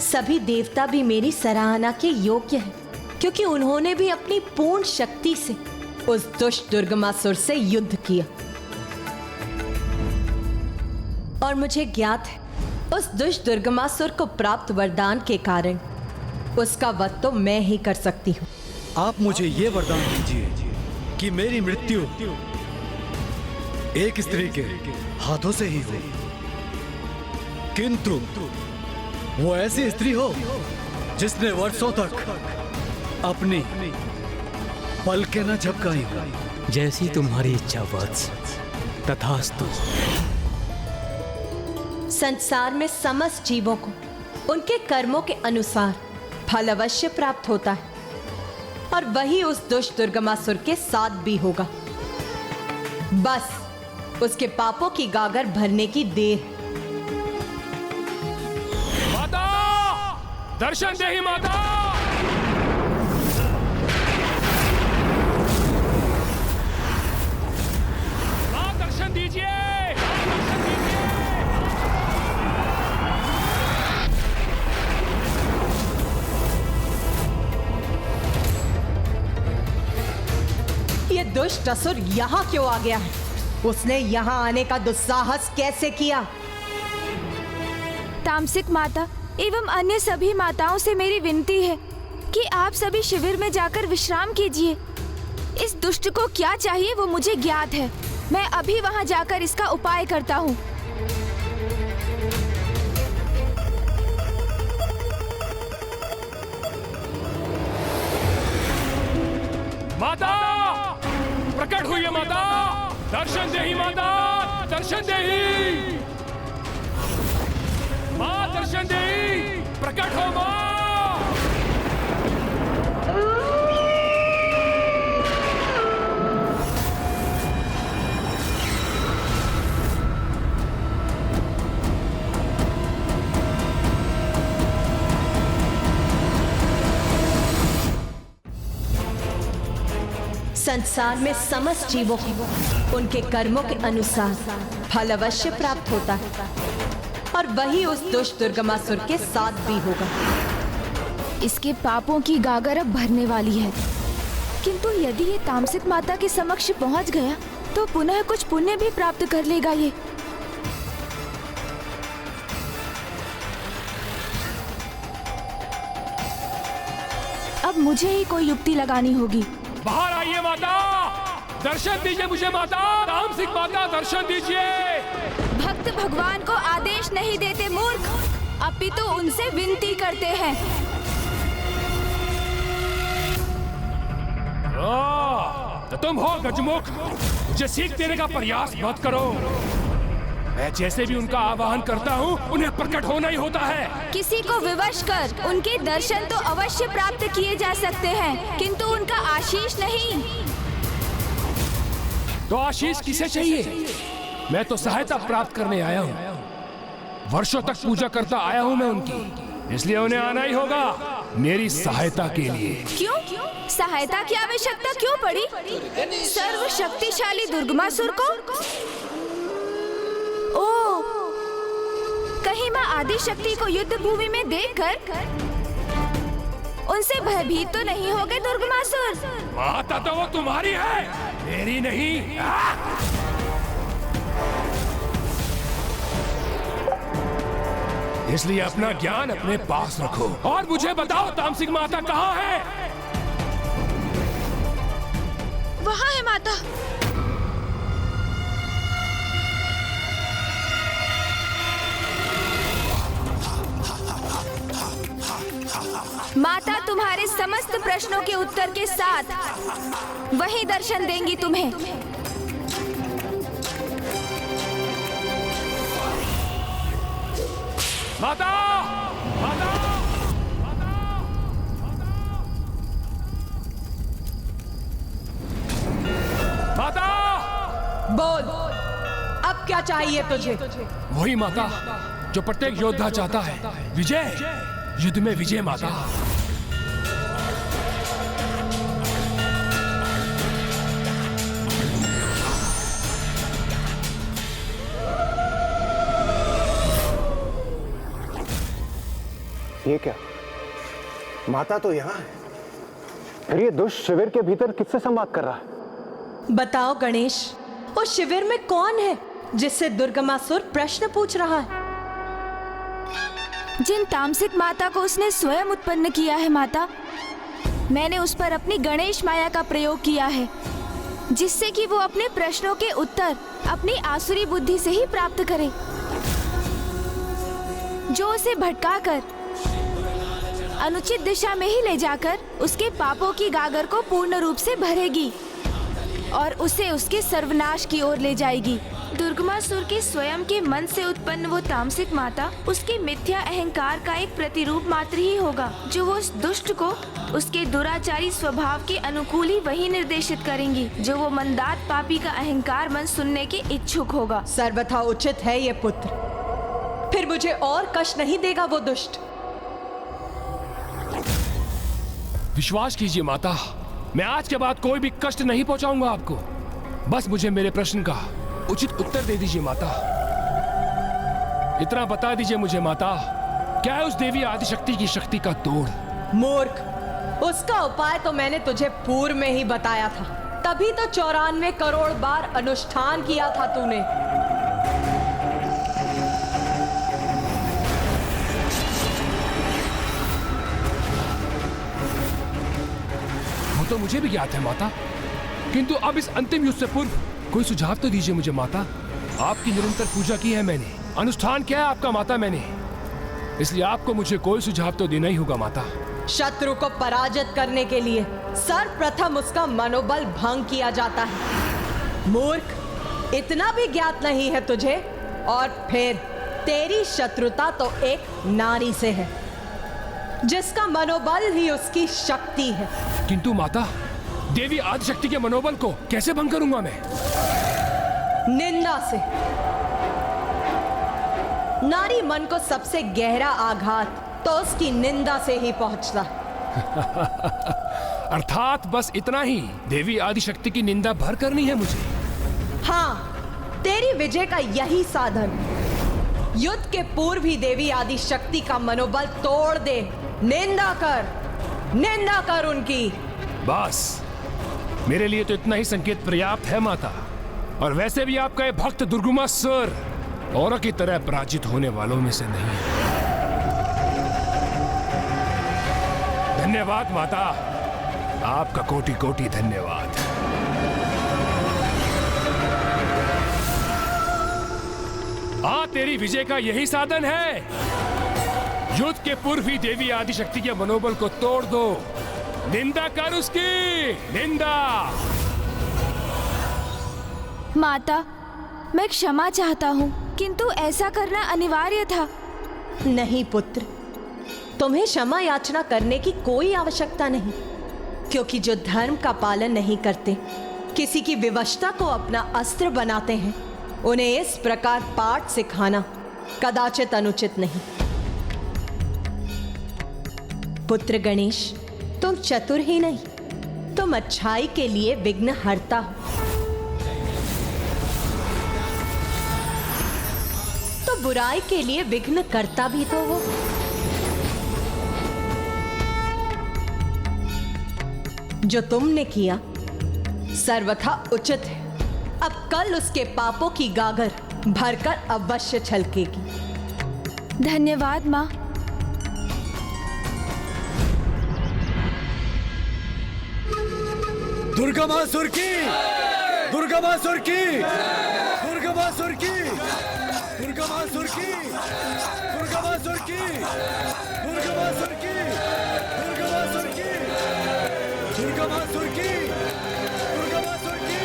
सभी देवता भी मेरी सराहना के योग्य हैं, क्योंकि उन्होंने भी अपनी पूर्ण शक्ति से उस दुष्ट दुर्गमासुर से युद्ध किया। और मुझे ज्ञात है उस दुष्ट दुर्गमासुर को प्राप्त वरदान के कारण उसका वध तो मैं ही कर सकती हूँ। आप मुझे ये वरदान दीजिए कि मेरी मृत्यु एक स्त्री के हाथों से ही हो, किंतु वो ऐसी स्त्री हो जिसने वर्षों तक अपनी पलकें न झपकाई हो। जैसी तुम्हारी इच्छा वत्स, तथास्तु। संसार में समस्त जीवों को उनके कर्मों के अनुसार फल अवश्य प्राप्त होता है, और वही उस दुष्ट दुर्गमासुर के साथ भी होगा। बस उसके पापों की गागर भरने की देर। माता, दर्शन दे ही माता। मां दर्शन दीजिए। ये दुष्ट असुर यहाँ क्यों आ गया है? उसने यहाँ आने का दुस्साहस कैसे किया? तामसिक माता एवं अन्य सभी माताओं से मेरी विनती है कि आप सभी शिविर में जाकर विश्राम कीजिए। इस दुष्ट को क्या चाहिए वो मुझे ज्ञात है। मैं अभी वहां जाकर इसका उपाय करता हूँ। माता प्रकट हुई है माता। दर्शन दे ही माता। दर्शन दे ही मां। दर्शन दे ही। प्रकट हो मां। संसार में समस्त जीवों को उनके कर्मों के अनुसार फल अवश्य प्राप्त होता है और वही उस दुष्ट दुर्गमासुर के साथ भी होगा। इसके पापों की गागर अब भरने वाली है, किंतु यदि ये तामसिक माता के समक्ष पहुंच गया तो पुनः कुछ पुण्य भी प्राप्त कर लेगा ये। अब मुझे ही कोई युक्ति लगानी होगी। बाहर आइए माता। दर्शन दीजिए मुझे माता। तामसिक माता दर्शन दीजिए। भक्त भगवान को आदेश नहीं देते मूर्ख, अपितु उनसे विनती करते हैं। तो तुम हो गजमुख। मुझे सीख देने का प्रयास मत करो। मैं जैसे भी उनका आवाहन करता हूँ उन्हें प्रकट होना ही होता है। किसी को विवश कर उनके दर्शन तो अवश्य प्राप्त किए जा सकते हैं, किंतु उनका आशीष नहीं। तो आशीष किसे चाहिए? मैं तो सहायता प्राप्त करने आया हूँ। वर्षों तक पूजा करता आया हूँ मैं उनकी, इसलिए उन्हें आना ही होगा मेरी सहायता के लिए। क्यों? सहायता की आवश्यकता क्यों पड़ी? सर्वशक्तिशाली दुर्गमासुर को? ओ, कहीं मां आदिशक्ति को युद्ध भूमि में देखकर उनसे भयभीत तो नहीं हो गए दुर्गमासुर? माता तो वो तुम्हारी है, मेरी नहीं। इसलिए अपना ज्ञान अपने पास रखो और मुझे बताओ तामसिक माता कहाँ है? वहाँ है माता। माता तुम्हारे समस्त प्रश्नों के उत्तर के साथ वही दर्शन देंगी तुम्हें। माता! माता! माता! बोल, अब क्या चाहिए तुझे? वही माता जो प्रत्येक योद्धा चाहता है, विजय। युद्ध में विजय माता। ये क्या? माता तो यहाँ है, फिर ये दुष्ट शिविर के भीतर किससे संवाद कर रहा है? बताओ गणेश, उस शिविर में कौन है जिससे दुर्गमासुर प्रश्न पूछ रहा है? जिन तामसिक माता को उसने स्वयं उत्पन्न किया है माता, मैंने उस पर अपनी गणेश माया का प्रयोग किया है, जिससे कि वो अपने प्रश्नों के उत्तर अपनी आसुरी बुद्धि से ही प्राप्त करे, जो उसे भटकाकर अनुचित दिशा में ही ले जाकर उसके पापों की गागर को पूर्ण रूप से भरेगी और उसे उसके सर्वनाश की ओर ले जाएगी। दुर्गमासुर के स्वयं के मन से उत्पन्न वो तामसिक माता उसके मिथ्या अहंकार का एक प्रतिरूप मात्र ही होगा, जो वो उस दुष्ट को उसके दुराचारी स्वभाव के अनुकूल ही वही निर्देशित करेंगी, जो वो मंदात पापी का अहंकार मन सुनने के इच्छुक होगा। सर्वथा उचित है ये पुत्र, फिर मुझे और कष्ट नहीं देगा वो दुष्ट। विश्वास कीजिए माता, मैं आज के बाद कोई भी कष्ट नहीं पहुंचाऊंगा आपको। बस मुझे मेरे प्रश्न का उचित उत्तर दे दीजिए माता। इतना बता दीजिए मुझे माता, क्या है उस देवी आदिशक्ति की शक्ति का तोड़? मूर्ख, उसका उपाय तो मैंने तुझे पूर्व में ही बताया था, तभी तो 94 करोड़ बार अनुष्ठान किया था तूने। वो तो मुझे भी ज्ञात है माता, किंतु अब इस अंतिम युद्ध से पूर्व कोई सुझाव तो दीजिए मुझे माता। आपकी निरंतर पूजा की है मैंने, अनुष्ठान किया है आपका माता मैंने, इसलिए आपको मुझे कोई सुझाव तो देना ही होगा माता। शत्रु को पराजित करने के लिए सर्वप्रथम उसका मनोबल भंग किया जाता है। मूर्ख, इतना भी ज्ञात नहीं है तुझे? और फिर तेरी शत्रुता तो एक नारी से है, जिसका मनोबल ही उसकी शक्ति है। किंतु माता, देवी आदिशक्ति के मनोबल को कैसे भंग करूंगा मैं? निंदा से। नारी मन को सबसे गहरा आघात तो उसकी निंदा से ही पहुंचता। अर्थात बस इतना ही, देवी आदिशक्ति की निंदा भर करनी है मुझे? हाँ, तेरी विजय का यही साधन। युद्ध के पूर्व ही देवी आदिशक्ति का मनोबल तोड़ दे। निंदा कर उनकी। बस मेरे लिए तो इतना ही संकेत पर्याप्त है माता। और वैसे भी आपका ये भक्त दुर्गमासुर औरों की तरह पराजित होने वालों में से नहीं है। धन्यवाद माता, आपका कोटि कोटि धन्यवाद। तेरी विजय का यही साधन है। युद्ध के पूर्व ही देवी आदिशक्ति के मनोबल को तोड़ दो। निंदा कर उसकी, निंदा। माता, मैं क्षमा चाहता हूँ, किंतु ऐसा करना अनिवार्य था। नहीं पुत्र, तुम्हें क्षमा याचना करने की कोई आवश्यकता नहीं, क्योंकि जो धर्म का पालन नहीं करते, किसी की विवशता को अपना अस्त्र बनाते हैं, उन्हें इस प्रकार पाठ सिखाना कदाचित अनुचित नहीं। पुत्र गणेश, तुम चतुर ही नहीं, तुम अच्छाई के लिए विघ्न हरता हो। तो बुराई के लिए विघ्न करता भी तो हो। जो तुमने किया सर्वथा उचित है। अब कल उसके पापों की गागर भरकर अवश्य छलकेगी। धन्यवाद माँ। दुर्गमासुर की, दुर्गमासुर की, दुर्गमासुर की, दुर्गमासुर की, दुर्गमासुर की, दुर्गमासुर की, दुर्गमासुर की, दुर्गमासुर की, दुर्गमासुर की।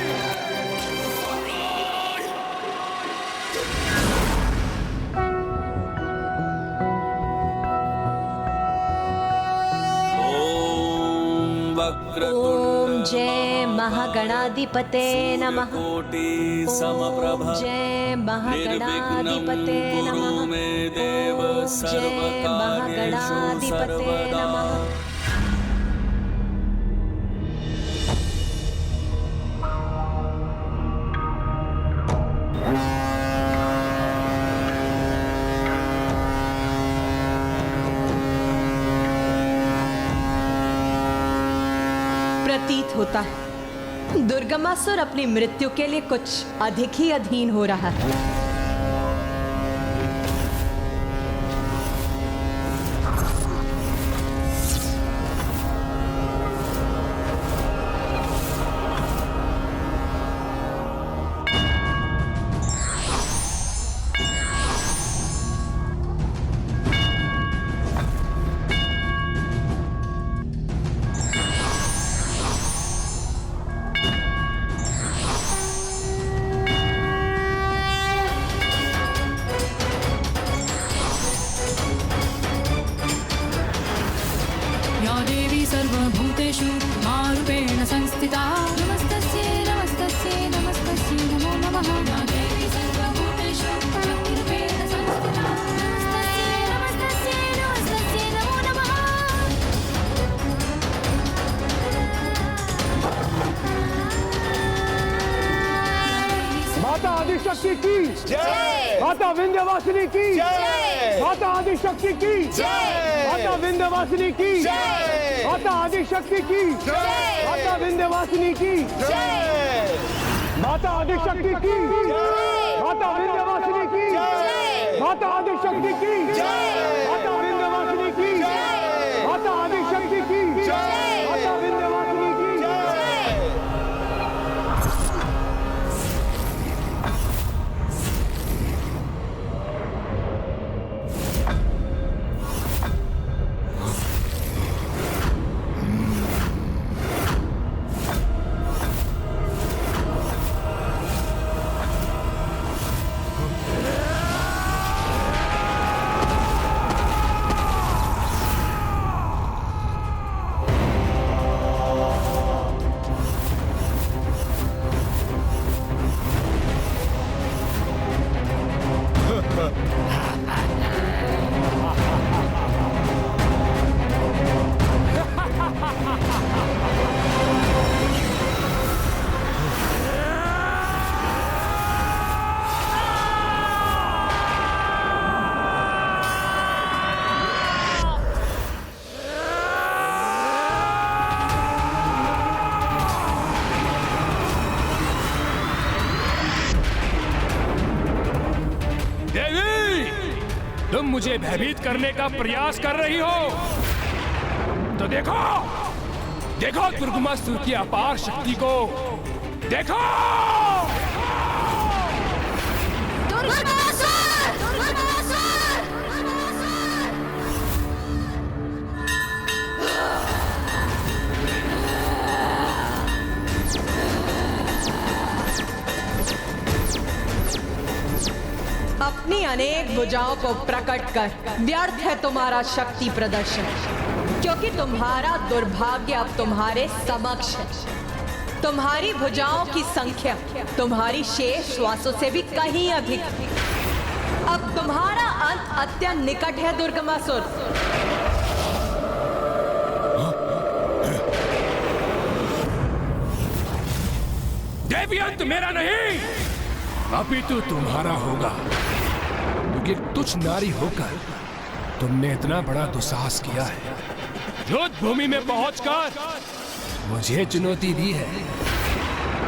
ओम जय महागणाधिपते नमः। ओम जय महागणाधिपते नमः। ओम जय महागणाधिपते नमः। प्रतीत होता है दुर्गमासुर अपनी मृत्यु के लिए कुछ अधिक ही अधीन हो रहा है। शक्ति की जय। माता विंध्यवासिनी की जय। माता आदिशक्ति की जय। माता विंध्यवासिनी की जय। माता आदिशक्ति की जय। माता विंध्यवासिनी की जय। माता आदिशक्ति की माता विंध्यवासिनी की माता आदिशक्ति की माता विंध्यवासिनी की माता आदिशक्ति की माता विंध्यवासिनी की तुम मुझे भयभीत करने का प्रयास कर रही हो तो देखो देखो दुर्गमासुर की अपार शक्ति को देखो। अपनी अनेक भुजाओं को प्रकट कर व्यर्थ है तुम्हारा शक्ति प्रदर्शन, क्योंकि तुम्हारा दुर्भाग्य अब तुम्हारे समक्ष है। तुम्हारी भुजाओं की संख्या तुम्हारी शेष श्वासों से भी कहीं अधिक है। अब तुम्हारा अंत अत्यंत निकट है दुर्गमासुर। देवी अंत मेरा नहीं अपितु तुम्हारा होगा, क्योंकि तुच्छ नारी होकर तुमने इतना बड़ा दुस्साहस किया है। युद्ध भूमि में पहुंचकर मुझे चुनौती दी है।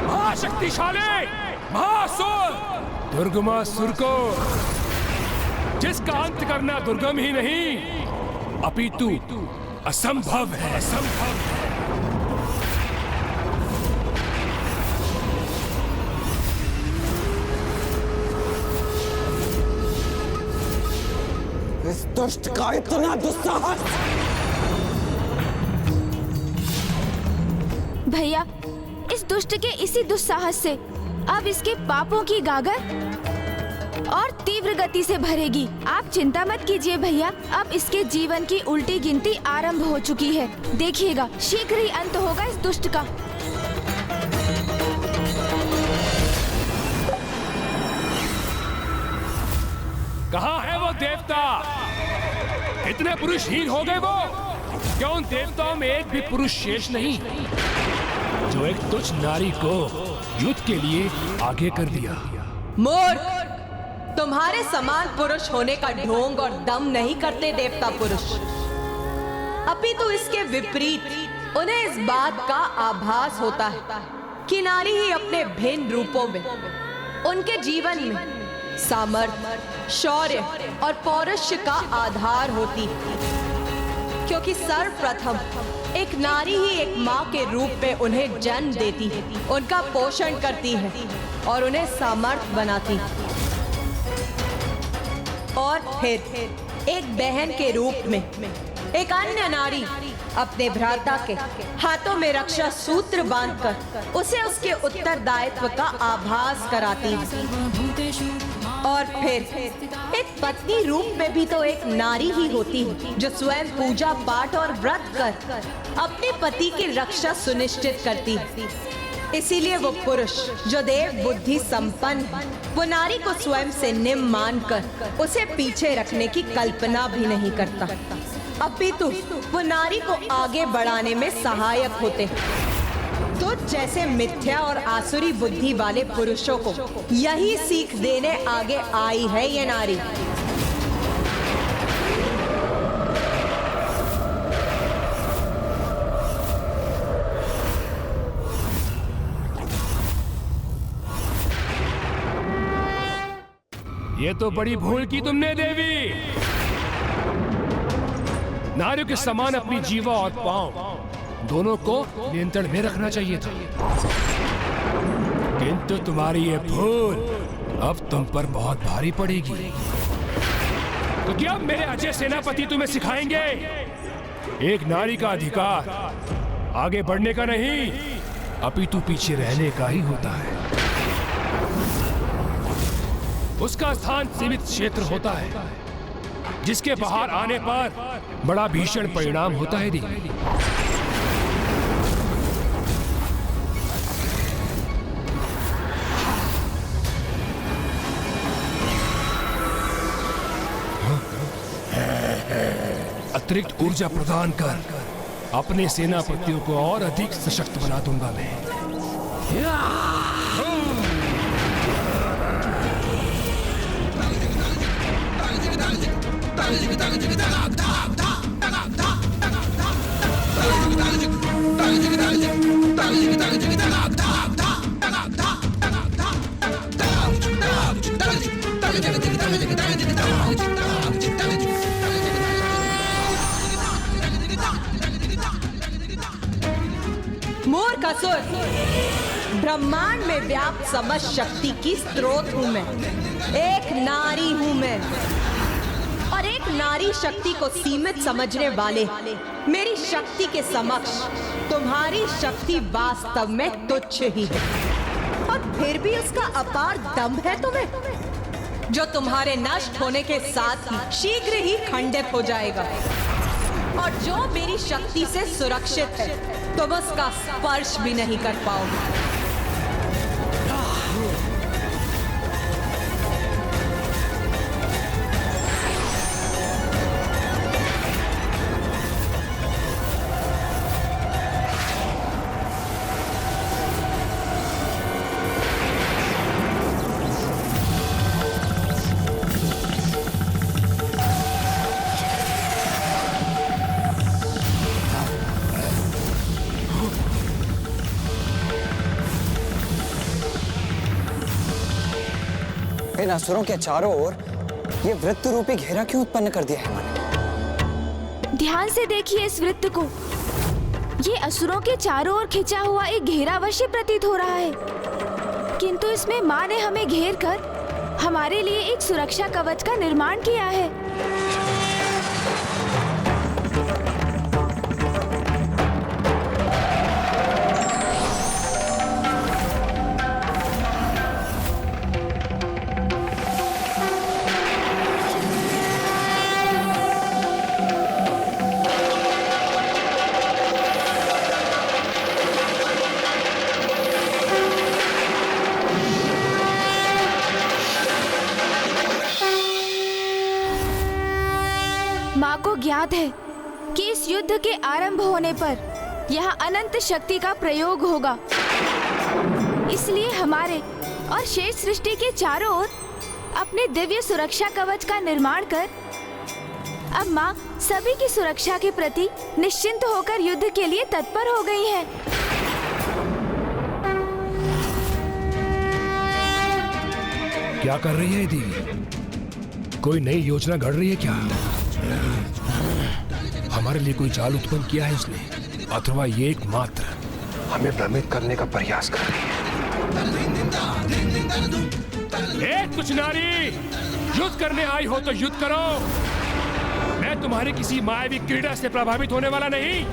महाशक्तिशाली महासुर दुर्गमासुर को, जिसका अंत करना दुर्गम ही नहीं अपितु असंभव है। असंभव है। इस दुष्ट का इतना दुस्साहस। भैया, इस दुष्ट के इसी दुस्साहस से अब इसके पापों की गागर और तीव्र गति से भरेगी। आप चिंता मत कीजिए भैया, अब इसके जीवन की उल्टी गिनती आरंभ हो चुकी है। देखिएगा शीघ्र ही अंत होगा इस दुष्ट का। कहाँ है वो देवता? इतने पुरुषहीन हो गए वो? क्या उन देवताओं में एक भी पुरुष शेष नहीं जो एक तुच्छ नारी को युद्ध के लिए आगे कर दिया? मूर्ख, तुम्हारे समान पुरुष होने का ढोंग और दम नहीं करते देवता पुरुष। अपितु इसके विपरीत उन्हें इस बात का आभास होता है कि नारी ही अपने भिन्न रूपों में उनके जीवन में सामर्थ्य, शौर्य और पौरुष का आधार होती है, क्योंकि सर्वप्रथम एक नारी ही एक माँ के रूप में उन्हें जन्म देती है, उनका पोषण करती है और उन्हें सामर्थ्य बनाती है, और फिर एक बहन के रूप में एक अन्य नारी अपने भ्राता के हाथों में रक्षा सूत्र बांधकर उसे उसके उत्तरदायित्व का आभास कराती है। और फिर एक पत्नी रूप में भी तो एक नारी ही होती है जो स्वयं पूजा पाठ और व्रत कर अपने पति की रक्षा सुनिश्चित करती है। इसीलिए वो पुरुष जो देव बुद्धि संपन्न है, वो नारी को स्वयं से निम्न मानकर उसे पीछे रखने की कल्पना भी नहीं करता, अपितु वो नारी को आगे बढ़ाने में सहायक होते हैं। तुझ जैसे मिथ्या और आसुरी बुद्धि वाले पुरुषों को यही सीख देने आगे आई है ये नारी। ये तो बड़ी भूल की तुमने देवी। नारियों के समान अपनी जीवा और पांव दोनों को नियंत्रण में रखना चाहिए था, किंतु तुम्हारी ये भूल अब तुम पर बहुत भारी पड़ेगी। तो क्या मेरे अजय सेनापति तुम्हें सिखाएंगे एक नारी का अधिकार आगे बढ़ने का नहीं, अपितु पीछे रहने का ही होता है। उसका स्थान सीमित क्षेत्र होता है जिसके बाहर आने पर बड़ा भीषण परिणाम होता है देवी। अतिरिक्त ऊर्जा प्रदान कर अपने सेनापतियों को और अधिक सशक्त बना दूंगा मैं। मूर्ख असुर, ब्रह्मांड में व्याप्त समस्त शक्ति की स्रोत हूं मैं, एक नारी हूं मैं, और एक नारी शक्ति को सीमित समझने वाले मेरी शक्ति के समक्ष तुम्हारी शक्ति वास्तव में तुच्छ ही है। और फिर भी उसका अपार दम्भ है तुम्हें, जो तुम्हारे नष्ट होने के साथ ही शीघ्र ही खंडित हो जाएगा। और जो मेरी शक्ति से सुरक्षित है तुम उसका स्पर्श भी नहीं कर पाओगे। इन असुरों के चारों ओर ये वृत्त रूपी घेरा क्यों उत्पन्न कर दिया है मैंने? ध्यान से देखिए इस वृत्त को। ये असुरों के चारों ओर खिंचा हुआ एक घेरा अवश्य प्रतीत हो रहा है, किंतु इसमें माँ ने हमें घेर कर हमारे लिए एक सुरक्षा कवच का निर्माण किया है। माँ को ज्ञात है कि इस युद्ध के आरंभ होने पर यहाँ अनंत शक्ति का प्रयोग होगा, इसलिए हमारे और शेष सृष्टि के चारों ओर अपने दिव्य सुरक्षा कवच का निर्माण कर अब माँ सभी की सुरक्षा के प्रति निश्चिंत होकर युद्ध के लिए तत्पर हो गई है। क्या कर रही है देवी? कोई नई योजना घड़ रही है क्या? हमारे लिए कोई जाल उत्पन्न किया है उसने, अथवा ये एकमात्र हमें भ्रमित करने का प्रयास कर रही है। कुछ नारी, युद्ध करने आई हो तो युद्ध करो। मैं तुम्हारी किसी मायावी क्रीड़ा से प्रभावित होने वाला नहीं।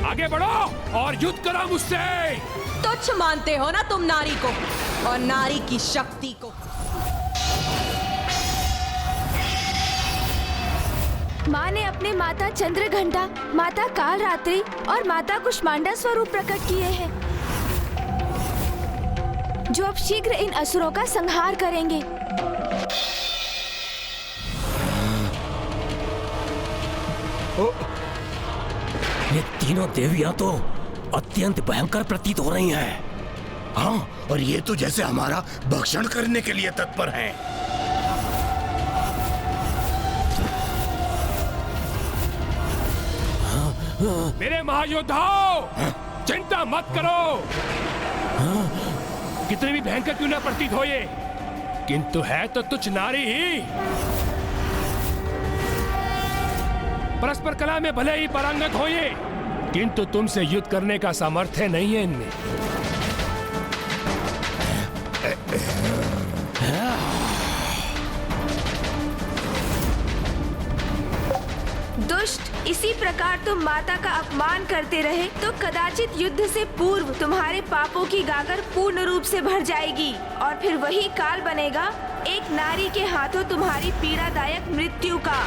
आगे बढ़ो और युद्ध करो मुझसे। तुच्छ मानते हो ना तुम नारी को और नारी की शक्ति को। माँ ने अपने माता चंद्रघंटा, माता कालरात्रि और माता कुष्मांडा स्वरूप प्रकट किए हैं, जो अब शीघ्र इन असुरों का संहार करेंगे। ये तीनों देवियां तो अत्यंत भयंकर प्रतीत हो रही हैं। हाँ, और ये तो जैसे हमारा भक्षण करने के लिए तत्पर हैं। मेरे महायोद्धाओं, चिंता मत करो। कितनी भी भयंकर क्यों ना प्रतीत हो ये, किंतु है तो तुच्छ नारी ही। परस्पर कला में भले ही पारंगत हो ये, किंतु तुमसे युद्ध करने का सामर्थ्य नहीं है इनमें। दुष्ट, इसी प्रकार तुम माता का अपमान करते रहे तो कदाचित युद्ध से पूर्व तुम्हारे पापों की गागर पूर्ण रूप से भर जाएगी और फिर वही काल बनेगा एक नारी के हाथों तुम्हारी पीड़ादायक मृत्यु का।